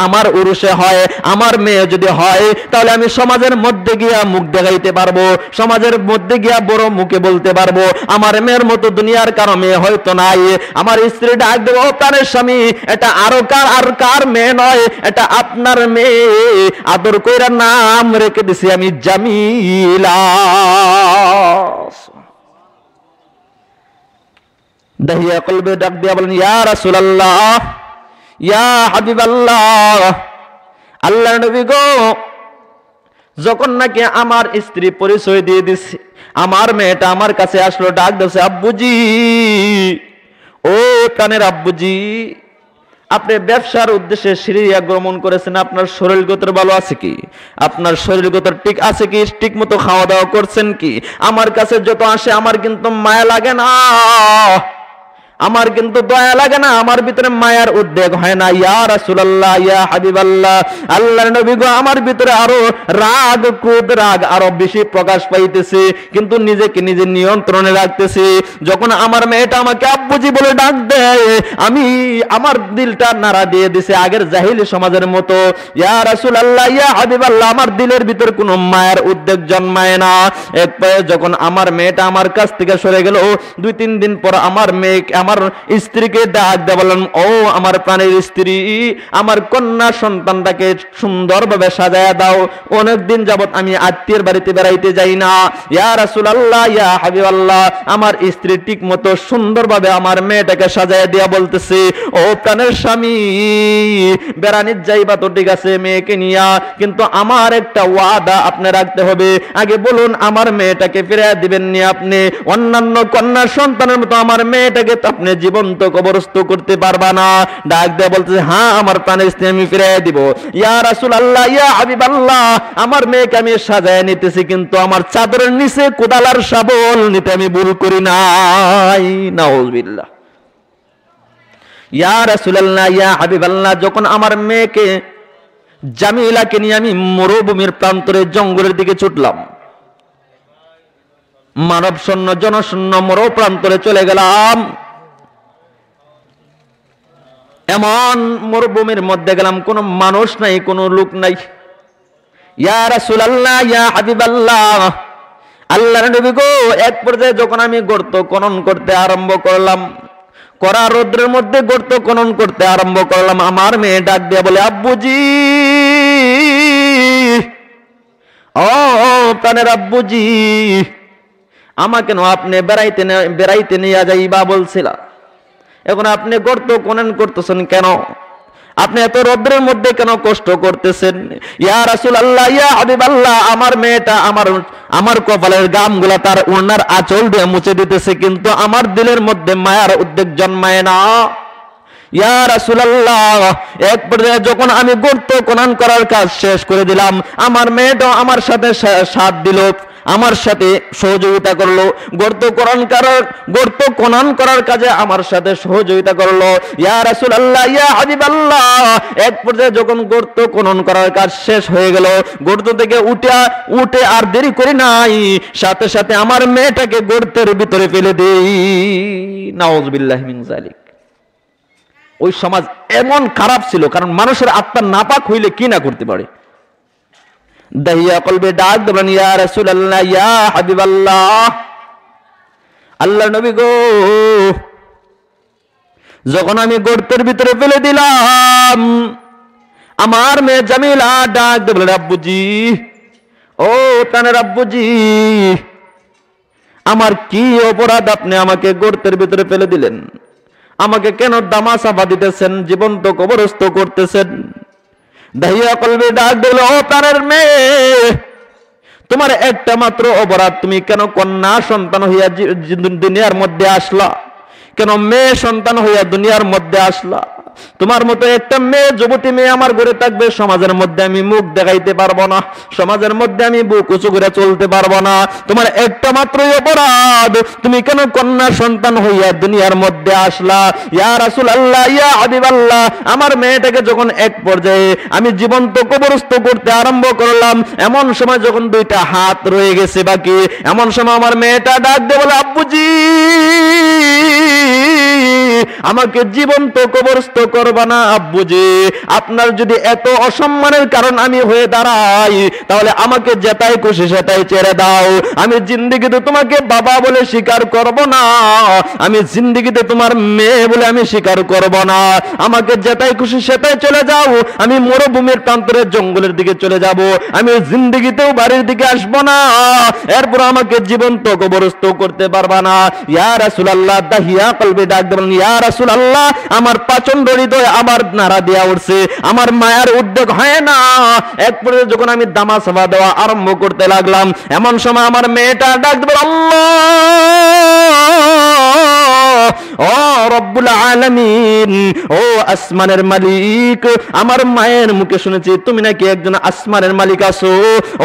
আমার উরুষে হয়, আমার মেয়ে যদি হয়, তাহলে আমি সমাজের মধ্যে গিয়া মুখ দেখাইতে পারবো, সমাজের মধ্যে গিয়া বড় মুখে বলতে পারবো আমার মেয়ের মতো দুনিয়ার কারো মেয়ে হয়তো নাই। আমার স্ত্রী ডাক দেব, ও প্রাণের স্বামী, এটা আর কার মেয়ে নয়, এটা আপনার মেয়ে, আদর কইরা নাম রেখে দিছি আমি জামিলা। দাহিয়া কলবে ডাক দিয়া বলেন, ইয়া রাসূলুল্লাহ, ইয়া হাবিবাল্লাহ, আল্লাহর নবী গো, যখন নাকি আমার স্ত্রী পরিচয় দিয়ে দিছে, আমার মেয়েটা আমার কাছে আসলো, ডাক দিয়েছে, আব্বুজি, ও কানের আব্বুজি, আপনি ব্যবসার উদ্দেশ্যে সিরিয়া গমন করেছেন, আপনার শরীরগত ভালো আছে কি? আপনার শরীরগত ঠিক আছে কি? ঠিক মতো খাওয়া দাওয়া করছেন কি? আমার কাছে যত আসে আমার কিন্তু মায়া লাগে না, আমার কিন্তু দয়া লাগে না, আমার ভিতরে মায়ার উদ্বেগ হয় না। ইয়া রাসূলুল্লাহ, ইয়া হাবিবাল্লাহ, আল্লাহর নবী গো, আমার ভিতরে আরো রাগ, ক্রোধ, রাগ আরো বেশি প্রকাশ পাইতেছে, কিন্তু নিজেকে নিজে নিয়ন্ত্রণে রাখতেছি। যখন আমার মেয়েটা আমাকে আব্বুজি বলে ডাক দেয়, আমি আমার দিলটা নাড়া দিয়ে দিছে আগের জাহিলি সমাজের মতো। ইয়া রাসূলুল্লাহ, ইয়া হাবিবাল্লাহ, আমার দিলের ভিতরে কোনো মায়ার উদ্বেগ জন্মায় না। একবার যখন আমার মেয়েটা আমার কাছ থেকে সরে গেল, 2-3 দিন পর আমার আমার স্ত্রীকে ডাক দিয়ে বললেন, ও আমার প্রাণের স্ত্রী, আমার কন্যা সন্তানটাকে সুন্দরভাবে সাজায়া দাও, অনেকদিন যাবত আমি আত্মীয়ের বাড়িতে বেড়াইতে যাই না। ইয়া রাসূলুল্লাহ, ইয়া হাবিবাল্লাহ, আমার স্ত্রী ঠিক মতো সুন্দরভাবে আমার মেয়েটাকে সাজায়া দিয়া বলতেছে, ও প্রাণের স্বামী, বেড়ানির যাইবা তো ঠিক আছে মেয়েকে নিয়া, কিন্তু আমার একটা ওয়াদা আপনি রাখতে হবে। আগে বলুন, আমার মেয়েটাকে ফিরিয়ে দিবেন নি আপনি? অন্যান্য কন্যা সন্তানের মতো আমার মেয়েটাকে তো আপনি জীবন্ত কবরস্থ করতে পারবা না। ডাক দিয়ে বলতেছে, হ্যাঁ, আমার প্রাণের স্ত্রী আমি ফিরিয়ে দিব। ইয়া রাসূলুল্লাহ, ইয়া হাবিবাল্লাহ, আমার মেয়েকে আমি সাজায় নিতেছি, কিন্তু আমার চাদরের নিচে কোদালার শাবল নিতে আমি ভুল করি নাই। নাউযুবিল্লাহ। ইয়া রাসূলুল্লাহ, ইয়া হাবিবাল্লাহ, যখন আমার মেয়েকে জামিলাকে নিয়ে আমি মরুভূমির প্রান্তরে জঙ্গলের দিকে ছুটলাম, মানব শূন্য জনশূন্য মরু প্রান্তরে চলে গেলাম, এমন মরুভূমির মধ্যে গেলাম, কোনো মানুষ নাই, কোনো লোক নাই। ইয়া রাসূলুল্লাহ, ইয়া হাবিবাল্লাহ, আল্লাহর নবী গো, এক পর্যায়ে যখন আমি গর্ত খনন করতে আরম্ভ করলাম, কড়া রোদ্রের মধ্যে গর্ত খনন করতে আরম্ভ করলাম, আমার মেয়ে ডাক দিয়ে বলে, আব্বুজি, ও প্রাণের আব্বুজি, আমাকে আপনি বেড়াইতে নিয়ে যাইবা বলছিলা, এখন আপনি গর্ত খনন করতেছেন কেন? আপনি এত রোদ্রের মধ্যে কেন কষ্ট করতেছেন? ইয়া রাসূলুল্লাহ, ইয়া হাবিবাল্লাহ, আমার মেয়েটা আমার কপালের গামগুলা তার ওড়নার আঁচল দিয়ে মুছে দিতেছে, কিন্তু আমার দিলের মধ্যে মায়ার উদ্বেগ জন্মায় না। ইয়া রাসূলুল্লাহ, এক পর্যায়ে যখন আমি গর্ত খনন করার কাজ শেষ করে দিলাম, আমার মেয়েটাও আমার সাথে সাথ দিল, আমার সাথে সহযোগিতা করলো, গর্ত খনন করার কাজে আমার সাথে সহযোগিতা করলো। ইয়া রাসূলুল্লাহ, ইয়া হাবিবাল্লাহ, এক পর্যায়ে যখন গর্ত খনন করার কাজ শেষ হয়ে গেল, গর্ত থেকে উঠে আর দেরি করি নাই, সাথে সাথে আমার মেয়েটাকে গর্তের ভিতরে ফেলে দেই। নাউযুবিল্লাহি মিন যালিক। ওই সমাজ এমন খারাপ ছিল, কারণ মানুষের আত্মা নাপাক হইলে কি না করতে পারে। দাহিয়া কলবে ডাক দেবেন, ইয়া রাসূলুল্লাহ, ইয়া হাবিবাল্লাহ, আল্লাহ নবী গো, যখন আমি গর্তের ভিতরে ফেলে দিলাম, আমার মেয়ে জামিলা ডাক দেবেন, আব্বুজি, ও তানের আব্বুজি, আমার কি অপরাধ আপনি আমাকে গর্তের ভিতরে ফেলে দিলেন? আমাকে কেন দামা চাপা দিতেছেন, জীবন্ত কবরস্থ করতেছেন? দাহিয়া কলবে ডাক দিল, ও তানের মেয়ে, তোমার একটা মাত্র অপরাধ, তুমি কেন কন্যা সন্তান হইয়া দুনিয়ার মধ্যে আসলা? কেন মেয়ে সন্তান হইয়া দুনিয়ার মধ্যে আসলা? তোমার মতো একটা মেয়ে, যুবতী মেয়ে আমার ঘরে থাকবে, সমাজের মধ্যে আমি মুখ দেখাইতে পারবো না, সমাজের মধ্যে আমি বুক উঁচু করে চলতে পারবো না। তোমার একটা মাত্রই অপরাধ, তুমি কেন কন্যা সন্তান হইয়া দুনিয়ার মধ্যে আসলা? ইয়া রাসূলুল্লাহ, ইয়া হাবিবাল্লাহ, আমার মেয়েটাকে যখন এক পর্যায়ে আমি জীবন্ত কবরস্থ করতে আরম্ভ করলাম, এমন সময় যখন দুইটা হাত রয়ে গেছে বাকি, এমন সময় আমার মেয়েটা ডাক দিয়ে বলে, আব্বুজি, আমাকে জীবন্ত কবরস্থ করবা না আব্বুজি। আপনার যদি এত অসম্মানের কারণ আমি হয়ে দাঁড়াই, তাহলে আমাকে যেটাই খুশি সেটাই ছেড়ে দাও। আমি জিন্দেগিতে তোমাকে বাবা বলে স্বীকার করব না, আমি জিন্দেগিতে তোমার মেয়ে বলে আমি স্বীকার করব না। আমাকে যেটাই খুশি সেটাই চলে যাও, আমি মরুভূমির প্রান্তরের জঙ্গলের দিকে চলে যাব, আমি জিন্দেগিতেও বাড়ির দিকে আসবো না। এরপর আমাকে জীবন্ত কবরস্থ করতে পারবা না। ইয়া রাসূলুল্লাহ, দাহিয়া কলবে ডাক দেবেন, ইয়া রাসূলুল্লাহ, আমার প্রচন্ড হৃদয় আমার নাড়া দিয়া উঠছে, আমার মায়ার উদ্বেগ হয় না। একবারে যখন আমি দামা সাবা দেওয়া আরম্ভ করতে লাগলাম, এমন সময় আমার মেয়েটা ডাক দেবে, আল্লাহ, ও রব্বুল আলামিন, ও আসমানের মালিক, আমার মায়ের মুখে শুনেছি তুমি নাকি একজন আসমানের মালিক আছো।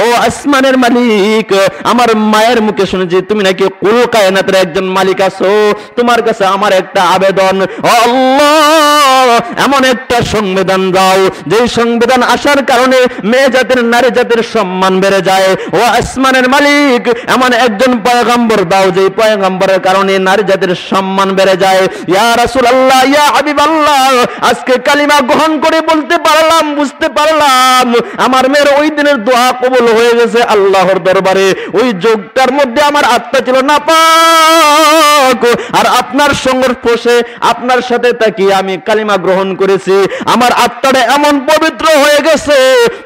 ও আসমানের মালিক, আমার মায়ের মুখে শুনেছি তুমি নাকি কুল কায়নাতের একজন মালিক আছো। তোমার কাছে আমার একটা আবেদন, ও আল্লাহ, এমন একটা সংবিধান দাও যে সংবিধান আসার কারণে মেয়ে জাতির, নারী জাতির সম্মান বেড়ে যায়। ও আসমানের মালিক, এমন একজন পয়গম্বর দাও যে পয়গম্বরের কারণে নারী জাতির সম্মান বেড়ে যায়। ইয়া রাসূলুল্লাহ, ইয়া হাবিবাল্লাহ, আজকে কালিমা গ্রহণ করে বলতে পারলাম, বুঝতে পারলাম আমার মেয়ের ওই দিনের দোয়া কবুল হয়ে গেছে আল্লাহর দরবারে। ওই যোগটার মধ্যে আমার আত্মা ছিল না পাক, আর আপনার সংস্পর্শে, আপনার সাথে তাকিয়ে আমি কালিমা গ্রহণ করেছি, আমার আত্মাটা এমন পবিত্র হয়ে গেছে।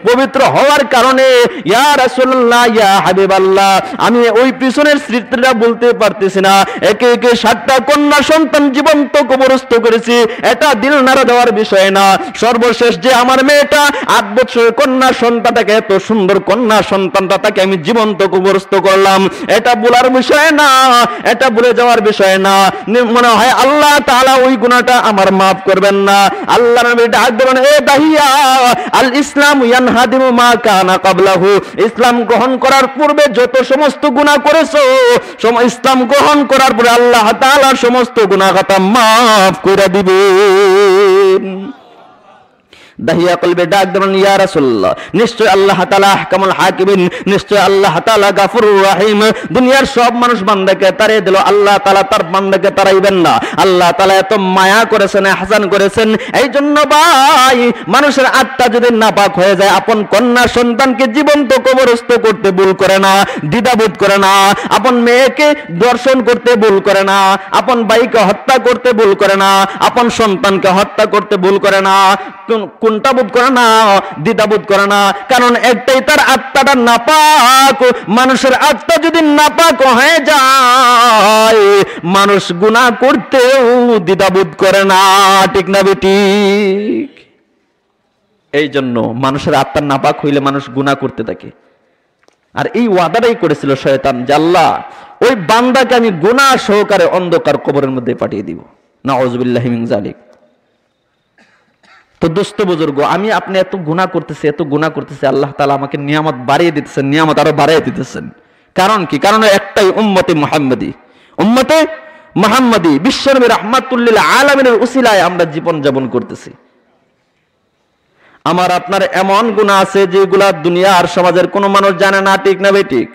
পবিত্র হওয়ার কারণে ইয়া রাসূলুল্লাহ, ইয়া হাবিবাল্লাহ, আমি ওই পিছনের স্মৃতিটা বলতে পারতেছি না। একে একে 7টা কন্যা সন্তান জীবন্ত কবরস্থ করেছি, এটা দিল নাড়া দেওয়ার বিষয় না। সর্বশেষ যে আমার মেয়েটা 8 বছরের কন্যা সন্তানটাকে, এত সুন্দর কন্যা সন্তানটা, তাকে আমি জীবন্ত কবরস্থ করলাম, এটা বলার বিষয় না, এটা ভুলে যাওয়ার বিষয় না। মনে হয় আল্লাহ তাআলা ওই গুনাহটা আমার মাফ করবেন না। আল্লাহ নবী ডাক দেবেন, এ দাহিয়া, আল ইসলাম ইয়ানহাদিমু মা কানা ক্বাবলাহু, ইসলাম গ্রহণ করার পূর্বে যত সমস্ত গুনাহ করেছো, ইসলাম গ্রহণ করার পরে আল্লাহ তাআলা সমস্ত গুনাহ খাতা মাফ করে দিবেন। দাহিয়া কলবে ডাক দেবেন, ইয়া রাসূলুল্লাহ, নিশ্চয় আল্লাহ তাআলা আহকামুল হাকিমিন, নিশ্চয় আল্লাহ তাআলা গাফুরুর রহিম। দুনিয়ার সব মানুষ বান্দাকে তাড়িয়ে দিল, আল্লাহ তাআলা তার বান্দাকে তাড়াইবেন না। আল্লাহ তাআলা এত মায়া করেছেন, ইহসান করেছেন, এই জন্য ভাই, মানুষের আত্মা যদি নাপাক হয়ে যায়, আপন কন্যা সন্তানকে জীবন্ত কবরস্থ করতে ভুল করে না, দ্বিধাবোধ করে না, আপন মেয়েকে দর্শন করতে ভুল করে না, আপন ভাইকে হত্যা করতে ভুল করে না, আপন সন্তানকে হত্যা করতে ভুল করে না, কোনটা বোধ করে না, দ্বিধাবোধ করে না। কারণ একটাই, তার আত্মাটা নাপাক। মানুষের আত্মা যদি নাপাক হয়ে যায়, মানুষ গুনাহ করতেও দ্বিধাবোধ করে না, ঠিক না বেঠিক? এই জন্য মানুষের আত্মা নাপাক হইলে মানুষ গুনাহ করতে থাকে। আর এই ওয়াদাটাই করেছিল শয়তান, যে আল্লাহ, ওই বান্দাকে আমি গুনাহ সহকারে অন্ধকার কবরের মধ্যে পাঠিয়ে দিব। নাউযুবিল্লাহি মিন যালিক। তো দোস্ত বুজুর্গ, আমি আপনি এত গুনাহ করতেছি, আল্লাহ তাআলা আমাকে নিয়ামত বাড়িয়ে দিতেছেন, নিয়ামত আরো বাড়িয়ে দিতেছেন। কারণ কি? কারণ একটাই, উম্মতে মুহাম্মাদি, বিশ্বনবী রাহমাতুল লিল আলামিনের উসিলায় আমরা জীবন যাপন করতেছি। আমার আপনার এমন গুনাহ আছে যেগুলা দুনিয়া আর সমাজের কোনো মানুষ জানে না, ঠিক না বেঠিক?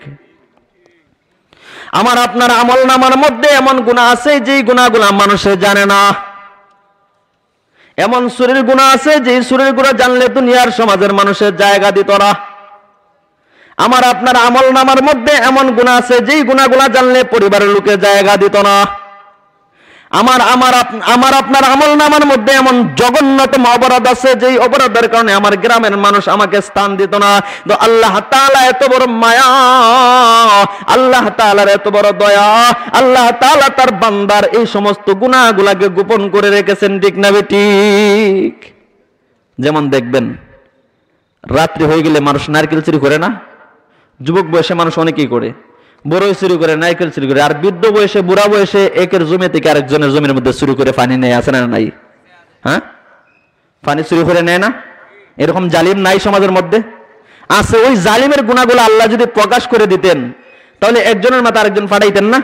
আমার আপনার আমলনামার মধ্যে এমন গুনাহ আছে যেই গুনাহগুলা মানুষে জানে না। এমন চুরির গুনাহ আছে যে চুরির গুনাহ জানলে দুনিয়ার সমাজের মানুষের জায়গা দিত না। আমার আপনার আমল নামার মধ্যে এমন গুনাহ আছে যেই গুনাহগুলা জানলে পরিবারের লোকে জায়গা দিত না। আমার আপনার আমল নামার মধ্যে এমন জঘন্যতম অপরাধ আছে যেই অপরাধের কারণে আমার গ্রামের মানুষ আমাকে স্থান দিত না। তো আল্লাহ তাআলা এত বড় মায়া, আল্লাহ তাআলার এত বড় দয়া, আল্লাহ তাআলা তার বান্দার এই সমস্ত গুনাহগুলাকে গোপন করে রেখেছেন, ঠিক না ঠিক? যেমন দেখবেন রাত্রি হয়ে গেলে মানুষ নারকেল চুরি করে না? যুবক বয়সে মানুষ অনেকেই করে, বড়ই চুরি করে, নারকেল চুরি করে, আর বৃদ্ধ বয়সে বুড়া বয়সে একের জমি থেকে আরেকজনের জমির মধ্যে চুরি করে পানি নেয়, আছে না নাই? হ্যাঁ, পানি চুরি করে নেয় না? এরকম জালিম নাই সমাজের মধ্যে? আছে। ওই জালিমের গুনাহগুলো আল্লাহ যদি প্রকাশ করে দিতেন তাহলে একজনের মাথা আরেকজন ফাটাইতেন না?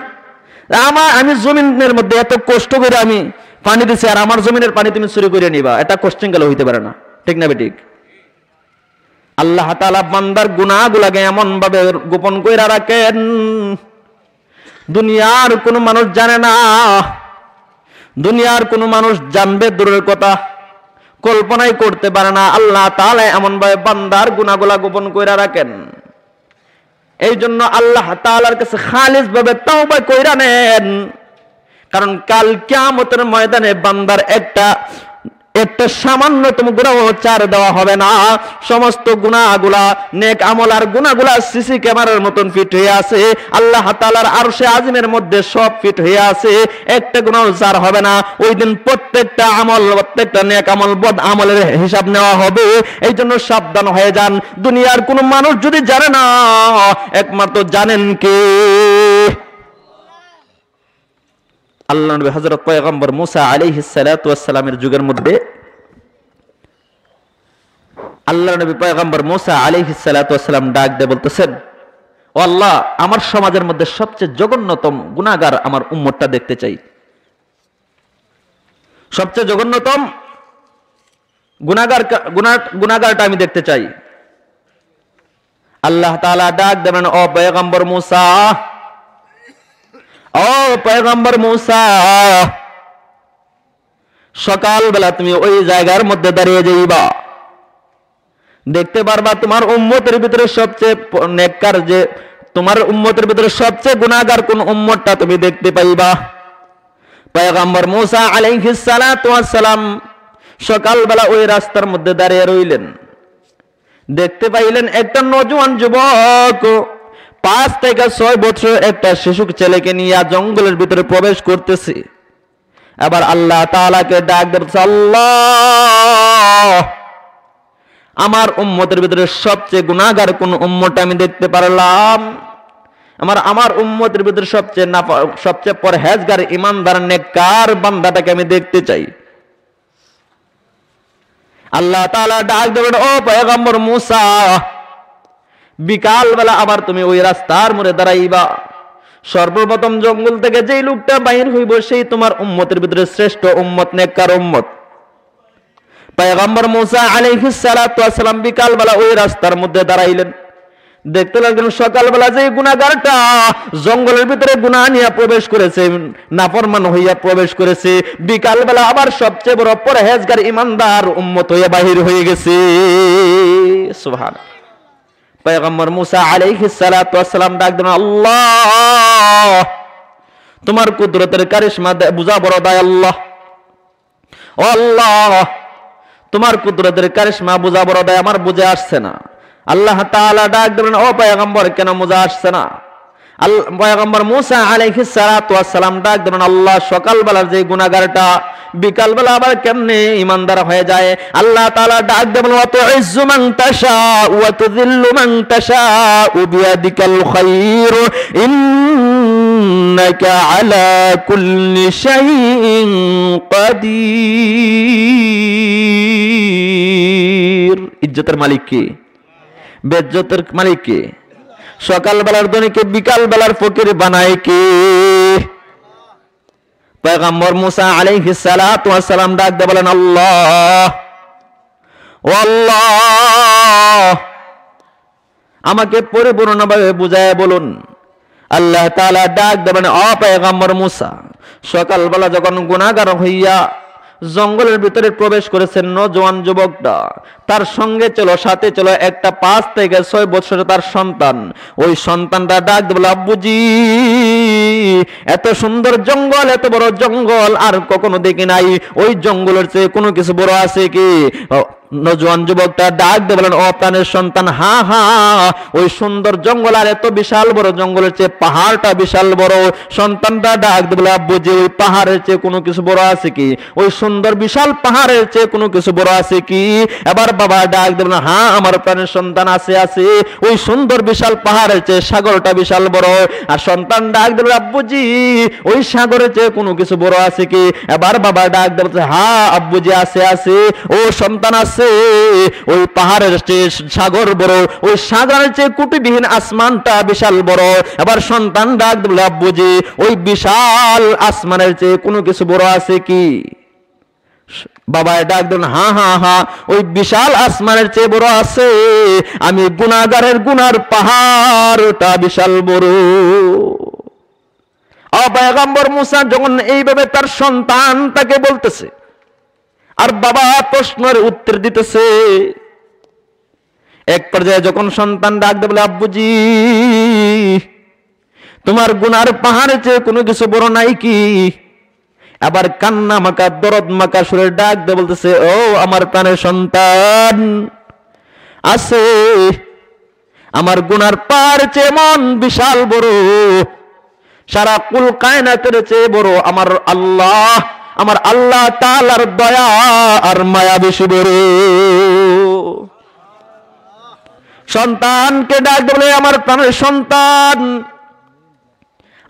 আমি জমিনের মধ্যে এত কষ্ট করে আমি পানি দিছি, আর আমার জমিনের পানি তুমি চুরি করে নিবা, এটা কোশ্চেন গেল হইতে পারে না, ঠিক না ঠিক? আল্লাহ তাআলা বান্দার গুনাহগুলোকে এমন ভাবে গোপন কইরা রাখেন, দুনিয়ার কোনো মানুষ জানে না। দুনিয়ার কোনো মানুষ জানবে দূরের কথা, কল্পনাই করতে পারে না। আল্লাহ তাআলা এমন ভাবে বান্দার গুনাহগুলা গোপন কইরা রাখেন। এই জন্য আল্লাহ তাআলার কাছে খালিস ভাবে তওবা কইরা নেন, কারণ কাল কিয়ামতের ময়দানে বান্দার একটা সামান্যতম গুনাহ ছাড় দেওয়া হবে না। সমস্ত গুনাহগুলা, নেক আমল আর গুনাহগুলা সিসি ক্যামেরার মতন ফিট হয়ে আছে আল্লাহ তাআলার আরশে আজিমের মধ্যে, সব ফিট হয়ে আছে, একটা গুনাহ ছাড় হবে না। ওই দিন প্রত্যেকটা আমল, প্রত্যেকটা নেক আমল, বদ আমলের হিসাব নেওয়া হবে। এই জন্য সাবধান হয়ে যান। দুনিয়ার কোনো মানুষ যদি জানে না, একমাত্র জানেন কে? আল্লাহ নবী হযরত পয়গম্বর মুসা আলাইহিস সালাতু ওয়াস সালামের যুগের মধ্যে আল্লাহ নবী পয়গম্বর মুসা আলাইহিস সালাতু ওয়াস সালাম ডাক দিয়ে বলতেছেন, ও আল্লাহ, আমার সমাজের মধ্যে সবচেয়ে জঘন্যতম গুনাহগার আমার উম্মতটা দেখতে চাই। সবচেয়ে জঘন্যতম গুনাহগারটা আমি দেখতে চাই। আল্লাহ তাআলা ডাক দেবেন, ও পয়গম্বর মুসা, ও পয়গম্বর মুসা, সকালবেলা তুমি ওই জায়গার মধ্যে দাঁড়িয়ে যাইবা, দেখতে পারবা তোমার উম্মতের ভিতরে সবচেয়ে নেককার, যে তোমার উম্মতের ভিতরে সবচেয়ে গুনাহগার কোন উম্মতটা তুমি দেখতে পাইবা। পয়গম্বর মুসা আলাইহিস সালাতু ওয়াস সালাম সকালবেলা ওই রাস্তার মধ্যে দাঁড়িয়ে রইলেন। দেখতে পাইলেন একটা নওজোয়ান যুবক 5 থেকে 6 বছর একটা শিশু ছেলেকে নিয়ে জঙ্গলের ভিতরে প্রবেশ করতেছে। আবার আল্লাহ তাআলাকে ডাক দিতেছে, আল্লাহ, আমার উম্মতের ভিতরে সবচেয়ে গুনাহগার কোন উম্মত আমি দেখতে পারলাম। আমার উম্মতের ভিতরে সবচেয়ে পরহেজগার, ইমানদার, নেককার বান্দাটাকে আমি দেখতে চাই। আল্লাহ তাআলা ডাক দেবেন, ও পয়গম্বর মুসা, বিকাল বেলা আবার তুমি ওই রাস্তার মোড়ে দাঁড়াইবা। সর্বপ্রথম জঙ্গল থেকে যেই লোকটা বাইর হইব সেই তোমার উম্মতের ভিতরে শ্রেষ্ঠ উম্মত, নেককার উম্মত। পয়গম্বর মুসা আলাইহিস সালাতু ওয়াস সালাম বিকাল বেলা ওই রাস্তার মধ্যে দাঁড়াইলেন। দেখতে লাগলেন সকালবেলা যে গুনাহগারটা জঙ্গলের ভিতরে গুনাহ নিয়ে প্রবেশ করেছে, নাফরমান হইয়া প্রবেশ করেছে, বিকাল বেলা আবার সবচেয়ে বড় পরহেজগার, ইমানদার উম্মত হইয়া বাহির হয়ে গেছে। সুবহানাল্লাহ। পয়গম্বর মুসা আলাইহিস সালাতু ওয়াস সালাম ডাক দেন, আল্লাহ, তোমার কুদরতের কারিশমা বুঝা বড় দায় আল্লাহ। ও আল্লাহ, তোমার কুদরতের কারিশমা বুঝা বড় দায়, আমার বুঝে আসছে না। আল্লাহ তাআলা ডাক দেন, ও পয়গম্বর, কেন বুঝে আসছে না? পয়গম্বর মুসা আলাইহিস সালাতু ওয়াস সালাম ডাক দেন, আল্লাহ, সকালবেলার যে গুনাহগারটা বিকালবেলা আবার কেমনে ইমানদার হয়ে যায়? আল্লাহ তাআলা ডাক দেন, ওয়া তুইজ্জু মান তাশা ওয়া তুযিল্লু মান তাশা বিয়াদিকাল খায়র ইন্নাকা আলা কুল্লি শাইইন কাদির। ইজ্জতের মালিক কে? বেজ্জতের মালিক কে? সকালবেলার ধনীকে বিকালবেলার ফকির বানায় কে? পয়গম্বর মুসা আলাইহিস সালাতু ওয়াস সালাম ডাক দিয়ে বলেন, আল্লাহ, ও আল্লাহ, আমাকে পরিপূর্ণভাবে বুঝায় বলুন। আল্লাহ তাআলা ডাক দেবেন, ও পয়গম্বর মুসা, সকালবেলা যখন গুনাহগার হইয়া জঙ্গলের ভিতরে প্রবেশ করেছেন নজওয়ান যুবকটা, তার সঙ্গে ছিল, সাথে ছিল একটা 5 থেকে 6 বছরের তার সন্তান। ওই সন্তানটা ডাক বলে, আব্বুজি এত সুন্দর জঙ্গল, এত বড় জঙ্গল আর কখনো দেখি নাই, ওই জঙ্গলের চেয়ে কোনো কিছু বড় আছে কি? নজওয়ান যুবকটা ডাক দিয়ে বলেন, ও প্রাণের সন্তান, হা হা, ওই সুন্দর জঙ্গল আর এত বিশাল বড় জঙ্গলের চেয়ে পাহাড়টা বিশাল বড়। সন্তানটা ডাক দিয়ে বলে, আব্বুজি ওই পাহাড়ের চেয়ে কোনো কিছু বড় আছে কি? ওই সুন্দর বিশাল পাহাড়ের চেয়ে কোনো কিছু বড় আছে কি? এবার বাবা ডাক দিয়ে বলেন, হ্যাঁ আমার প্রাণের সন্তান, আছে আছে, ওই সুন্দর বিশাল পাহাড়ের চেয়ে সাগরটা বিশাল বড়। আর সন্তান ডাক দিয়ে বলে, আব্বুজি ওই সাগরের চেয়ে কোনো কিছু বড় আছে কি? এবার বাবা ডাক দিয়ে বলছে, হ্যাঁ আব্বুজি আছে আছে, ও সন্তান আছে, ওই পাহাড়ের চেয়ে সাগর বড়, ওই সাগরের চেয়ে কুটিবিহীন আসমানটা বিশাল বড়। এবার সন্তান ডাক দিল, আব্বুজি ওই বিশাল আসমানের চেয়ে কোনো কিছু বড় আছে কি? বাবা ডাক দিল, হ্যাঁ হ্যাঁ হ্যাঁ, ওই বিশাল আসমানের চেয়ে বড় আছে, আমি গুনাহগারের গুনার পাহাড়টা বিশাল বড়। পয়গম্বর মুসা যখন এইভাবে তার সন্তান তাকে বলতেছে আর বাবা প্রশ্নের উত্তর দিতেছে, এক পর্যায়ে যখন সন্তান ডাক দিয়ে বলে, আব্বুজি তোমার গুনার পাহাড়ের চেয়ে কোনো কিছু বড় নাই কি? আবার কান্না মাখা দরদ মাখা সুরে ডাক দিয়ে বলতেছে, ও আমার প্রাণের সন্তান, আছে, আমার গুনার পাহাড়ের চেয়ে মন বিশাল বড়, সারা কুল কায়নাতের চেয়ে বড় আমার আল্লাহ, আমার আল্লাহ তাআলার দয়া আর মায়া বেশি বড়। সন্তানকে ডাক বলে, আমার প্রাণের সন্তান,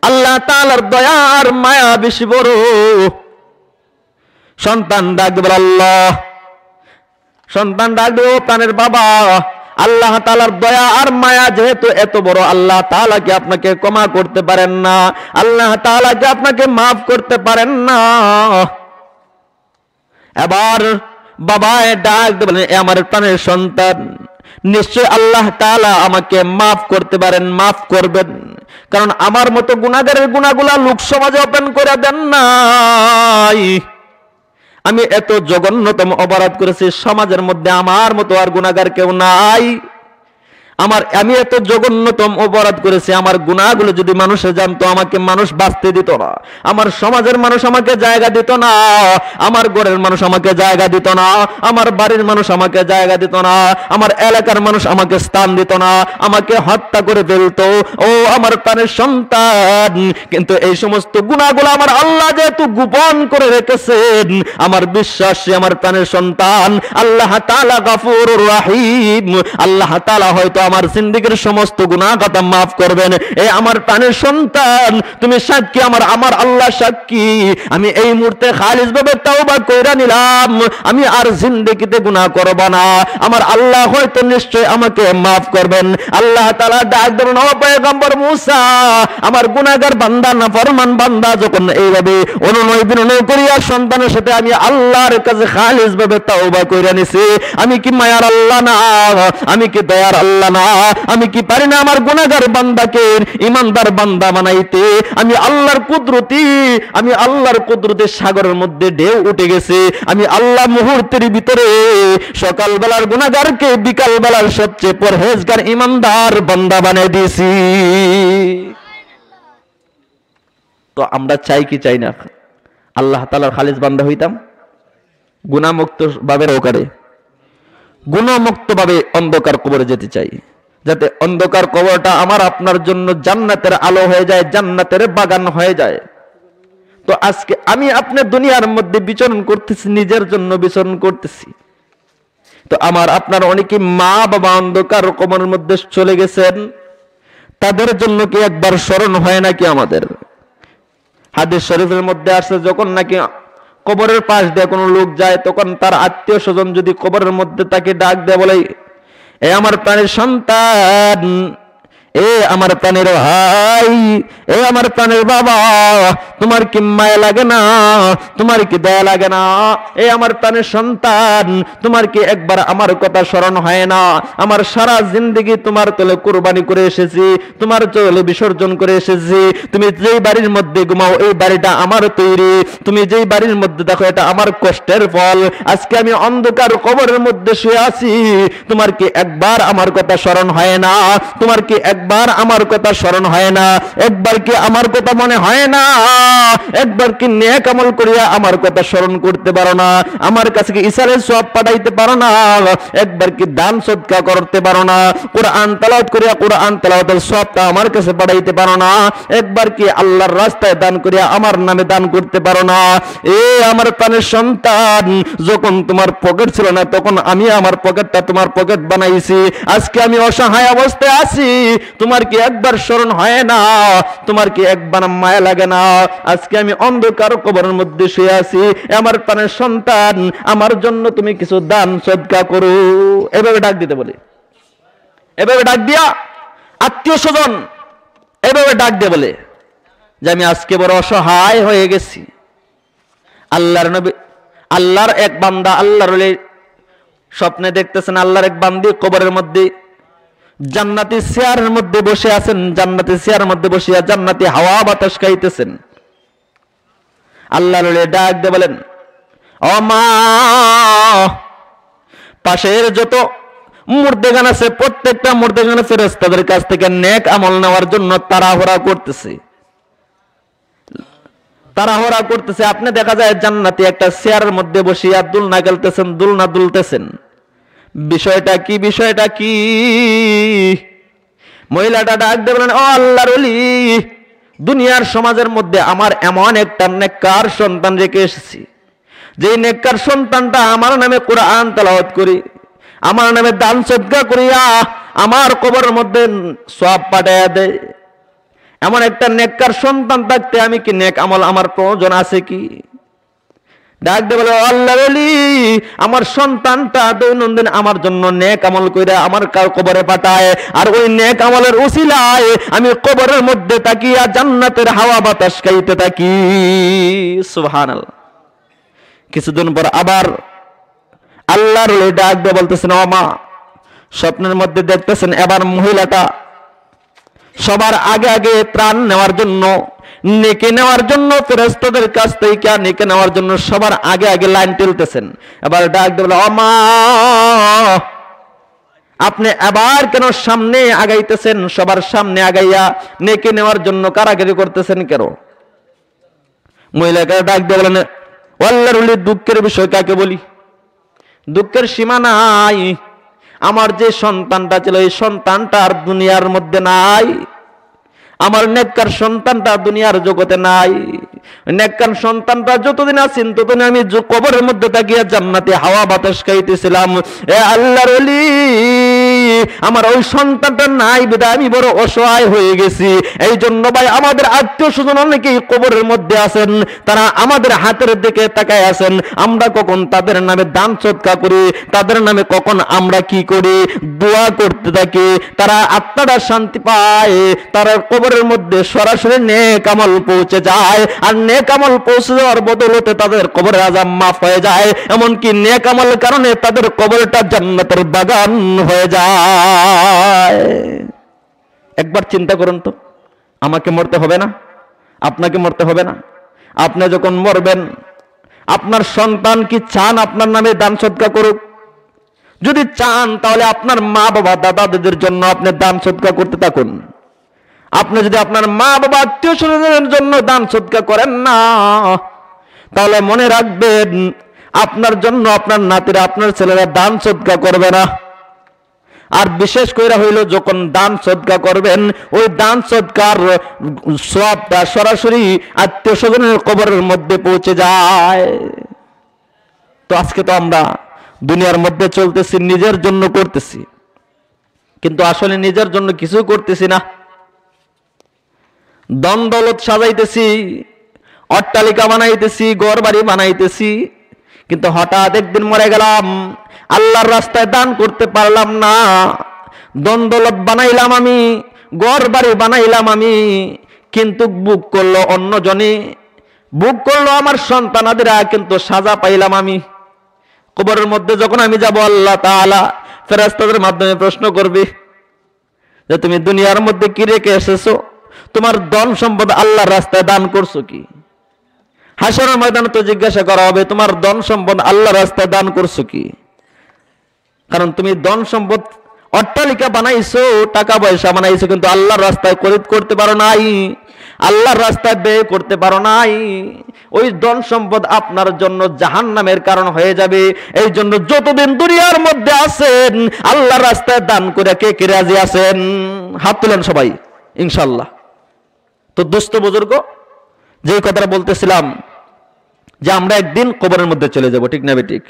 আল্লাহ তাআলার দয়া আর মায়া বেশি বড়। সন্তান ডাক বলে, আল্লাহ। সন্তান ডাক দেব, প্রাণের বাবা, আল্লাহ তাআলার দয়া আর মায়া যেহেতু এত বড়, আল্লাহ তাআলা কি আপনাকে ক্ষমা করতে পারেন না? আল্লাহ তাআলা কি আপনাকে মাফ করতে পারেন না? এবার বাবা ডাক দেবেন, আমার প্রাণের সন্তান, নিশ্চয় আল্লাহ তাআলা আমাকে মাফ করতে পারেন, মাফ করবেন, কারণ আমার মতো গুনাহগারের গুনাহগুলা লোক সমাজে ওপেন করে দেন নাই। আমি এত জঘন্যতম অপরাধ করেছি, সমাজের মধ্যে আমার মতো আর গুনাহগার কেউ নাই। আমি এত জঘন্যতম অপরাধ করেছি, আমার গুনাহগুলো যদি মানুষে জানতো, আমাকে মানুষ বাঁচতে দিত না, আমার সমাজের মানুষ আমাকে জায়গা দিত না, আমার ঘরের মানুষ আমাকে জায়গা দিত না, আমার বাড়ির মানুষ আমাকে জায়গা দিত না, আমার এলাকার মানুষ আমাকে স্থান দিত না, আমাকে হত্যা করে ফেলতো। ও আমার প্রাণের সন্তান, কিন্তু এই সমস্ত গুনাহগুলো আমার আল্লাহ যেহেতু গোপন করে রেখেছেন, আমার বিশ্বাস আমার প্রাণের সন্তান আল্লাহ তাআলা গফুরুর রহিম, আল্লাহ তাআলা হয়তো আমার জিন্দেগীর সমস্ত গুনাহ কথা মাফ করবেন। এই আমার প্রাণের সন্তান, তুমি সাক্ষী, আমার আল্লাহ সাক্ষী, আমি এই মুহূর্তে খালিস ভাবে তওবা কইরা নিলাম, আমি আর জিন্দেগীতে গুনাহ করব না, আমার আল্লাহ হয়তো নিশ্চয় আমাকে মাফ করবেন। আল্লাহ তাআলা ডাক দেন, ও পয়গম্বর মুসা, আমার গুনাহগার বান্দা, নাফরমান বান্দা যখন এইভাবে অনুনয় বিনয় করিয়া সন্তানের সাথে আমি আল্লাহর কাছে খালিস ভাবে তওবা কইরা নিছি, আমি কি মায়ার আল্লাহ না? আমি কি দয়ার আল্লাহ না? আমি কি পারি না আমার গুনাহগার বান্দাকে ঈমানদার বান্দা বানাইতে? আমি আল্লাহর কুদরতে সাগরের মধ্যে ঢেউ উঠে গেছে, আমি আল্লাহ মুহূর্তের ভিতরে সকাল বেলার গুনাহগারকে বিকাল বেলার সবচেয়ে পরহেজগার ঈমানদার বান্দা বানিয়ে দিয়েছি। তো আমরা চাই কি চাই না আল্লাহ তাআলার খালিস বান্দা হইতাম, গুনাহমুক্ত ভাবে ওকারে গুনাহমুক্ত ভাবে অন্ধকার কবরে যেতে চাই, যাতে অন্ধকার কবরটা আমার আপনার জন্য জান্নাতের আলো হয়ে যায়, জান্নাতের বাগান হয়ে যায়। তো আজকে আমি আপনার দুনিয়ার মধ্যে বিচরণ করতেছি, নিজের জন্য বিচরণ করতেছি, তো আমার আপনার অনেকে মা বাবা অন্ধকার কবরের মধ্যে চলে গেছেন, তাদের জন্য কি একবার স্মরণ হয় নাকি আমাদের? হাদিস শরীফের মধ্যে আসছে, যখন নাকি কবরের পাশ দিয়ে কোনো লোক যায়, তখন তার আত্মীয় স্বজন যদি কবরের মধ্যে তাকে ডাক দেয়, বলে, এ আমার প্রাণের সন্তান, এ আমার প্রাণের ভাই, এ আমার প্রাণের বাবা, তোমার কি মায়া লাগে না? তোমার কি দয়া লাগে না? এ আমার প্রাণের সন্তান, তোমার কি একবার আমার কথা স্মরণ হয় না? আমার সারা জিন্দগি তোমার তলে কুরবানি করে এসেছি, তোমার তলে বিসর্জন করে এসেছি। তুমি যেই বাড়ির মধ্যে ঘুমাও এই বাড়িটা আমার তৈরি, তুমি যেই বাড়ির মধ্যে দেখো এটা আমার কষ্টের ফল। আজকে আমি অন্ধকার কবরের মধ্যে শুয়ে আছি, তোমার কি একবার আমার কথা স্মরণ হয় না? তোমার কি একবার আমার কথা স্মরণ হয় না? একবার কি আমার কথা মনে হয় না? একবার কি নেক আমল করিয়া আমার কথা স্মরণ করতে পারো না? আমার কাছে কি ইসারের সওয়াব পাঠাইতে পারো না? একবার কি দান সদকা করতে পারো না? কোরআন তেলাওয়াত করিয়া কোরআন তেলাওয়াতের সওয়াবটা আমার কাছে পাঠাইতে পারো না? একবার কি আল্লাহর রাস্তায় দান করিয়া আমার নামে দান করতে পারো না? এ আমার প্রাণের সন্তান, যখন তোমার পকেট ছিল না তখন আমি আমার পকেটটা তোমার পকেট বানাইছি। আজকে আমি অসহায় অবস্থায় আছি, তোমার কি একবার স্মরণ হয় না? তোমার কি একবার মায়া লাগে না? আজকে আমি অন্ধকার কবরের মধ্যে শুয়ে আছি, আমার প্রাণের সন্তান, আমার জন্য তুমি কিছু দান সদকা করো। এভাবে ডাক দিতে বলি, এভাবে ডাক দিয়া আত্মীয় স্বজন এভাবে ডাক দিয়ে বলে যে আমি আজকে বড় অসহায় হয়ে গেছি। আল্লাহর নবী, আল্লাহর এক বান্দা, আল্লাহর স্বপ্নে দেখতেছেন আল্লাহর এক বান্দি কবরের মধ্যে জান্নাতি চেয়ারের মধ্যে বসে আছেন, জান্নাতি চেয়ারের মধ্যে বসিয়া জান্নাতি হাওয়া বাতাস খাইতেছেন। আল্লাহর ডাক দিয়ে বলেন, ও মা, পাশের যত মুর্দেগান আছে প্রত্যেকটা মুর্দেগান ফেরেশতাদের কাছ থেকে নেক আমল নেওয়ার জন্য তাড়াহুড়া করতেছে, তাড়াহুড়া করতেছে। আপনি দেখা যায় জান্নাতি একটা চেয়ারের মধ্যে বসিয়া দুলনা খেলতেছেন, দুলনা দুলতেছেন। বিষয়টা কি? বিষয়টা কি? মহিলাটা ডাক দিয়ে বলেন, ও আল্লাহর ওলি, দুনিয়ার সমাজের মধ্যে আমার এমন একটা নেককার সন্তান রেখে এসেছি, যে নেককার সন্তানটা আমার নামে কোরআন তেলাওয়াত করি, আমার নামে দান সদকা করিয়া আমার কবরের মধ্যে সওয়াব পাঠাইয়া দেয়। এমন একটা নেককার সন্তান থাকতে আমি কি নেক আমল আমার প্রয়োজন আছে কি? ডাক দিয়ে বলে, আল্লাহর ওলি, আমার সন্তানটা দৈনন্দিন আমার জন্য নেক আমল কইরা আমার কবরে পাঠায়, আর ওই নেক আমলের উসিলায় আমি কবরের মধ্যে তাকিয়া জান্নাতের হাওয়া বাতাস খাইতে থাকি। সুবহানাল্লাহ। কিছুদিন পর আবার আল্লাহর ওলি ডাক দিয়ে বলতেছেন, ও মা, স্বপ্নের মধ্যে দেখতেছেন এবার মহিলাটা সবার আগে আগে ত্রাণ নেওয়ার জন্য, নেকে নেওয়ার জন্য ফেরেশতাদের কাছ থেকে নেকে নেওয়ার জন্য সবার আগে আগে লাইন টেলতেছেন। এবার ডাক দিয়ে বলে, ও মা, আপনি এবার কেন সামনে আগাইতেছেন? সবার সামনে আগাইয়া নেকে নেওয়ার জন্য কারাগারি করতেছেন কেন? মহিলাকে ডাক দিয়ে বলেন, আল্লাহর ওলি, দুঃখের বিষয় কাকে বলি? দুঃখের সীমা নাই। আমার যে সন্তানটা ছিল এই সন্তানটা আর দুনিয়ার মধ্যে নাই। আমার নেককার সন্তানটা দুনিয়ার জগতে নাই। নেককার সন্তানটা যতদিন আছেন ততদিন আমি কবরের মধ্যে তাকিয়ে জান্নাতে হাওয়া বাতাস খাইতেছিলাম। এ আল্লাহর ওলি, আমার ওই সন্তানটা নাই বিধায় আমি বড় অসহায় হয়ে গেছি। এই জন্য ভাই, আমাদের আত্মীয় স্বজন অনেকেই কবরের মধ্যে আছেন, তারা আমাদের হাতের দিকে তাকায় আছেন। আমরা কখন তাদের নামে দান সদকা করি, তাদের নামে কখন আমরা কি করি? দোয়া করতে থাকি। তারা আত্মাটা শান্তি পায়, তারা কবরের মধ্যে সরাসরি নেক আমল পৌঁছে যায়, আর নেক আমল পৌঁছে যাওয়ার বদলতে তাদের কবরের আযাব মাফ হয়ে যায়। এমনকি নেক আমলের কারণে তাদের কবরটা জান্নাতের বাগান হয়ে যায়। একবার চিন্তা করুন তো, আমাকে মরতে হবে না? আপনাকে মরতে হবে না? আপনি যখন মরবেন, আপনার সন্তান কি চান আপনার নামে দান সদকা করুক? যদি চান তাহলে আপনার মা বাবা দাদা দাদিদের জন্য আপনি দান সদকা করতে থাকুন। আপনি যদি আপনার মা বাবা আত্মীয় স্বজনের জন্য দান সদকা করেন না, তাহলে মনে রাখবেন আপনার জন্য আপনার নাতিরা, আপনার ছেলেরা দান সদকা করবে না। আর বিশেষ করে হইল যখন দান সদকা করবেন, ওই দান সদকার সওয়াবটা সরাসরি আত্মীয় স্বজনের কবরের মধ্যে পৌঁছে যায়। তো আজকে তো আমরা দুনিয়ার মধ্যে চলতেছি, নিজের জন্য করতেছি, কিন্তু আসলে নিজের জন্য কিছু করতেছি না। ধন দৌলত সাজাইতেছি, অট্টালিকা বানাইতেছি, ঘর বাড়ি বানাইতেছি, কিন্তু হঠাৎ একদিন মরে গেলাম, আল্লাহর রাস্তায় দান করতে পারলাম না। ধন দৌলত বানাইলাম আমি, ঘর বাড়ি বানাইলাম আমি, কিন্তু বুক করলো অন্যজনে, বুক করলো আমার সন্তানাদেরা, কিন্তু সাজা পাইলাম আমি। কবরের মধ্যে যখন আমি যাব, আল্লাহ তাআলা ফেরেশতাদের মাধ্যমে প্রশ্ন করবে যে তুমি দুনিয়ার মধ্যে কি রেখে এসেছো? তোমার ধন সম্পদ আল্লাহর রাস্তায় দান করছো কি? হাসরের ময়দানে তো জিজ্ঞাসা করা হবে তোমার ধন সম্পদ আল্লাহর রাস্তায় দান করছো কি? কারণ তুমি ধন সম্পদ অট্টালিকা বানাইছো, টাকা পয়সা বানাইছো, কিন্তু আল্লাহর রাস্তায় খরিদ করতে পারো নাই, আল্লাহর রাস্তায় ব্যয় করতে পারো নাই। ওই ধন সম্পদ আপনার জন্য জাহান্নামের কারণ হয়ে যাবে। এই জন্য যতদিন দুনিয়ার মধ্যে আছেন আল্লাহর রাস্তায় দান করে কে কে রাজি আছেন? হাত তুলেন সবাই, ইনশাআল্লাহ। তো দোস্ত বুজুর্গ, যে কথাটা বলতেছিলাম যে আমরা একদিন কবরের মধ্যে চলে যাব, ঠিক না ঠিক?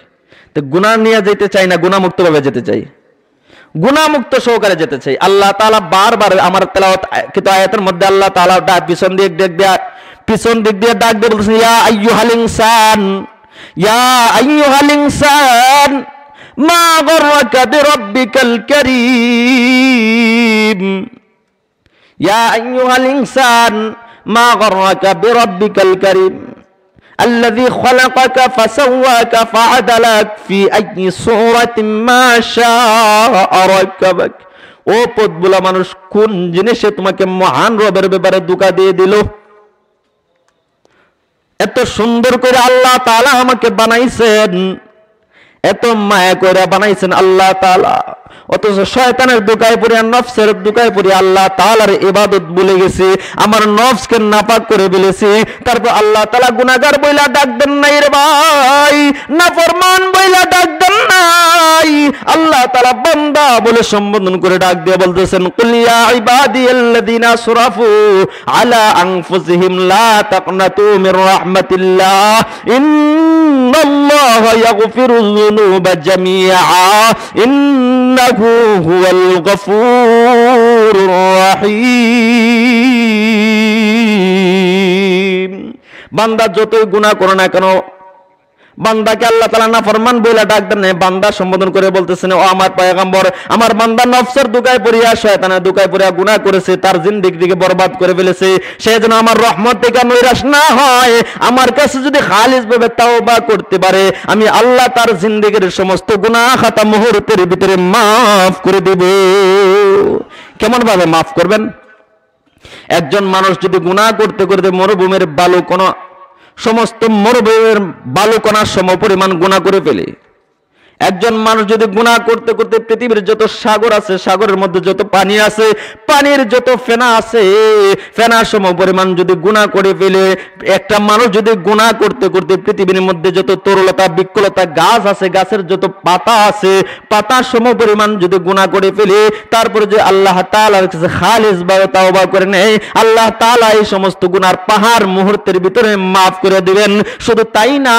তো গুনাহ নিয়ে যেতে চাই না, গুনাহমুক্ত ভাবে যেতে চাই, গুনাহমুক্ত সহকারে যেতে চাই। আল্লাহ তাআলা বারবার আমার তেলাওয়াত কিন্তু আয়াতের মধ্যে আল্লাহ তাআলা পিছন দিক দিয়ে ডাক দিয়ে বলতেছেন, ইয়া আইয়ুহাল ইনসান, ইয়া আইয়ুহাল ইনসান মা গররাকা বিরাব্বিকাল কারীম, ইয়া আইয়ুহাল ইনসান মা গররাকা বিরাব্বিকাল কারীম الذي خلقك فسواك فعدلك في أي صورة ما شاء ركبك। ও পথভোলা মানুষ, কোন জিনিসে তোমাকে মহান রবের ব্যাপারে ধোঁকা দিয়ে দিল? এত সুন্দর করে আল্লাহ তাআলা আমাকে বানাইছেন, এত মায়া করে বানাইছেন আল্লাহ তাআলা, অথচ শয়তানের ধোঁকায় পড়ে, নফসের ধোঁকায় পড়ে আল্লাহ তাআলার ইবাদত ভুলে গেছি, আমার নফসকে নাপাক করে ফেলেছি। তারপর আল্লাহ তাআলা গুনাহগার বইলা ডাক দেন নাই রে ভাই, নাফরমান বইলা ডাক দেন নাই, আল্লাহ তাআলা বান্দা বলে সম্বোধন করে ডাক দিয়ে বলতেছেন, কুল ইয়া ইবাদিয়াল্লাযিনা আসরাফু আলা আনফুসিহিম লা তাকনাতু মির রাহমাতিল্লাহ ইন্নাল্লাহা ইয়াগফিরুয যুনুবা জামিআ ইন্নাহু হুয়াল গফুরুর রহিম। বান্দা যতই গুনাহ করো না কেন, বান্দাকে আল্লাহ তাআলা নাফরমান বলে ডাক দেন, বান্দা সম্বোধন করে বলতেছেন, ও আমার পয়গম্বর, আমার বান্দা নফসের ধোঁকায় পড়িয়া, শয়তানের ধোঁকায় পড়িয়া গুনাহ করেছে, তার জিন্দেগিকে বরবাদ করে ফেলেছে। সে যেন আমার রহমত থেকে নৈরাশ না হয়, আমার কাছে যদি খালিস ভাবে তাওবা করতে পারে, আমি আল্লাহ তার জিন্দেগির সমস্ত গুনাহ খাতা মুহূর্তের ভিতরে মাফ করে দেব। কেমন ভাবে মাফ করবেন? একজন মানুষ যদি গুনাহ করতে করতে মরুভূমির বালু কোন সমস্ত মরুভূমির বালুকণার সমপরিমাণ গুনাহ করে ফেলে, একজন মানুষ যদি গুনাহ করতে করতে পৃথিবীর যত সাগর আছে, সাগরের মধ্যে যত পানি আছে, পানির যত ফেনা আছে, ফেনার সমপরিমাণ যদি গুনাহ করে ফেলে, একটা মানুষ যদি গুনাহ করতে করতে পৃথিবীর মধ্যে যত তরুলতা বৃক্ষলতা গাছ আছে, গাছের যত পাতা আছে, পাতার সমপরিমাণ যদি গুনাহ করে ফেলে, তারপরে যে আল্লাহ তাআলার কাছে খালিস ভাবে তাওবা করে নেয়, আল্লাহ তাআলা এই সমস্ত গুনার পাহাড় মুহূর্তের ভিতরে মাফ করে দিবেন। শুধু তাই না,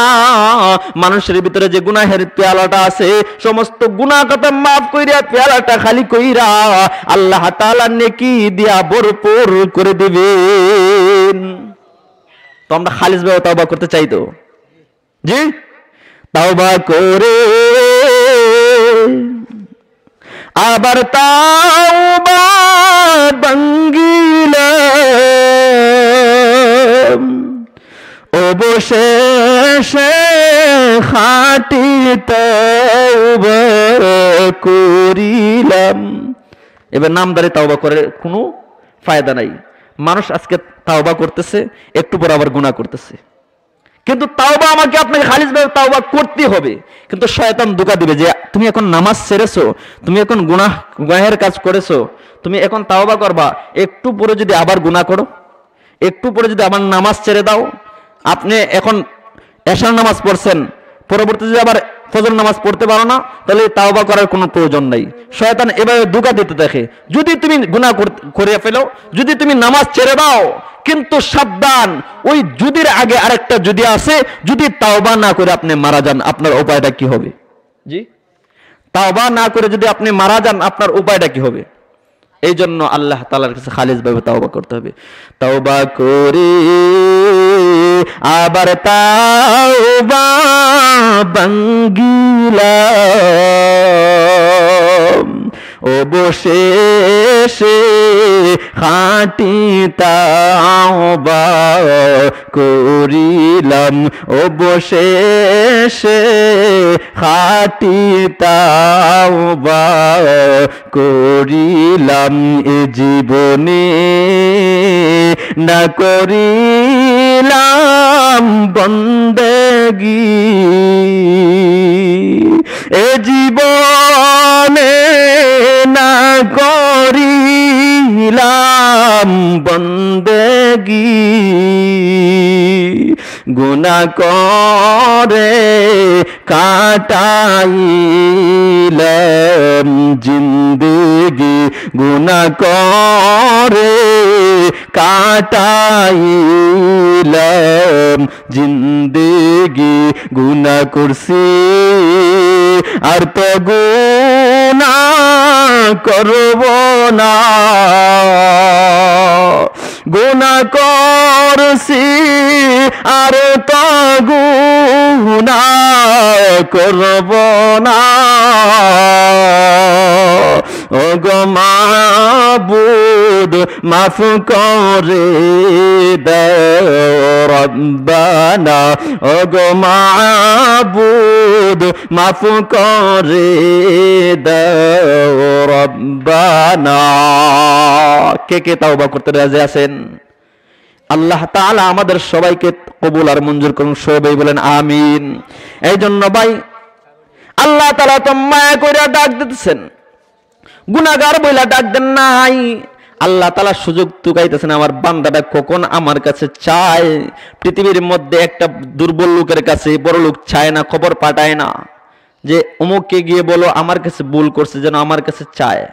মানুষের ভিতরে যে গুনাহের পেয়ালাটা আছে, সমস্ত গুনাহ কথা মাফ কইরা পেয়ালাটা খালি কইরা আল্লাহ তাআলা নেকি দিয়া ভরপুর করে দিবেন। তো আমরা খালিস ভাবে তাওবা করতে চাই তো? জি, তাওবা করে আবার তাওবা ভাঙ্গিলাম, অবশেষে খাঁটি তাওবা করিলাম। এবার নামদারি তাওবা করে কোনো ফায়দা নাই। মানুষ আজকে তাওবা করতেছে, একটু পর আবার গুনাহ করতেছে, কিন্তু তাওবা আমাকে আপনাকে খালিসভাবে তাওবা করতে হবে। কিন্তু শয়তান ধোঁকা দিবে যে তুমি এখন নামাজ ছেড়েছো, তুমি এখন গুনাহের কাজ করেছো, তুমি এখন তাওবা করবা, একটু পরে যদি আবার গুনাহ করো, একটু পরে যদি আবার নামাজ ছেড়ে দাও, আপনি এখন এশার নামাজ পড়ছেন, পরবর্তী যদি আবার ফজর নামাজ পড়তে পারো না, তাহলে তাওবা করার কোনো প্রয়োজন নাই। শয়তান এভাবে ধোঁকা দিতে দেখে। যদি তুমি গুনাহ করে ফেলো, যদি তুমি নামাজ ছেড়ে দাও, কিন্তু সাবধান, ওই যুদির আগে আরেকটা যদি আছে, যদি তাওবা না করে আপনি মারা যান, আপনার উপায়টা কি হবে? জি, তাওবা না করে যদি আপনি মারা যান, আপনার উপায়টা কি হবে? এই জন্য আল্লাহ তাআলার কাছে খালিস ভাবে তাওবা করতে হবে। তাওবা করে আবার তাওবা ভাঙ্গিলাম, অবশেষে খাটি তাওবা করিলাম অবশেষে খাটি তাওবা করিলাম এ জীবনে না করিলাম বন্দেগী এ জীবনে না করিলাম বন্দেগী গুনাহ করে কাটাইলাম জিন্দেগি গুনাহ করে কাটাইলাম জিন্দেগি গুনাহ করছি আর তো গুনাহ করব না গুনাহ করছি আর তো গুনাহ করব না ও গো মাবুদ মাফ করে দাও রব্বানা ও গো মাবুদ মাফ করে দাও রব্বানা কে কে তাওবা করতে রাজি আছেন আল্লাহ তাআলা আমাদের সবাইকে কবুল আর মঞ্জুর করুন সবাই বলেন আমিন এই জন্য ভাই আল্লাহ তাআলা তো মায়া করে ডাক দিতেছেন গুনাহগার বইলা ডাক দেন নাই আল্লাহ তাআলা সুযোগ তুকাইতেছেন আমার বান্দাটা কখন আমার কাছে চায় পৃথিবীর মধ্যে একটা দুর্বল লোকের কাছে বড় লোক চায় না খবর পাঠায় না যে অমুককে গিয়ে বলো আমার কাছে ভুল করছে যেন আমার কাছে চায়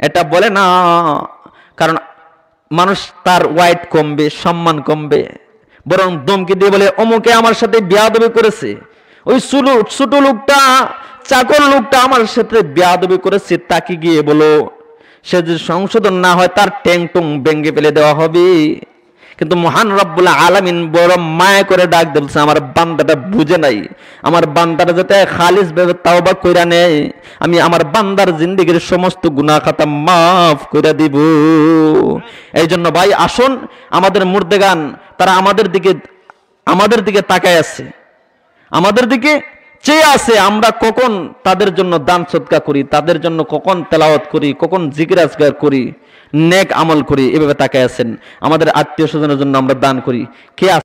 এটা বলে না কারণ মানুষ তার ওয়াইট কমবে সম্মান কমবে বরং ধমকি দিয়ে বলে অমুকে আমার সাথে বেয়াদবি করেছে ওই ছোট লোকটা চাকর লোকটা আমার সাথে বেয়াদবি করেছে তাকে গিয়ে বলো সে যদি সংশোধন না হয় তার ট্যাং টুং ভেঙে ফেলে দেওয়া হবে কিন্তু মহান রব্বুল আলামিন বড় মায়া করে ডাক দিয়েছে আমার বান্দাটা বুঝে নাই আমার বান্দাটা যাতে খালিস ভাবে তাওবা কইরা নেয় আমি আমার বান্দার জিন্দেগীর সমস্ত গুনাহ খাতা মাফ করে দিব এইজন্য ভাই আসুন আমাদের মুর্দেগান তারা আমাদের দিকে তাকায় আছে আমাদের দিকে চেয়ে আছে আমরা কখন তাদের জন্য দান সদকা করি তাদের জন্য কখন তেলাওয়াত করি কখন জিকির আজকার করি নেক আমল করি এভাবে তাকায় আছেন আমাদের আত্মীয় স্বজনের জন্য আমরা দান করি কে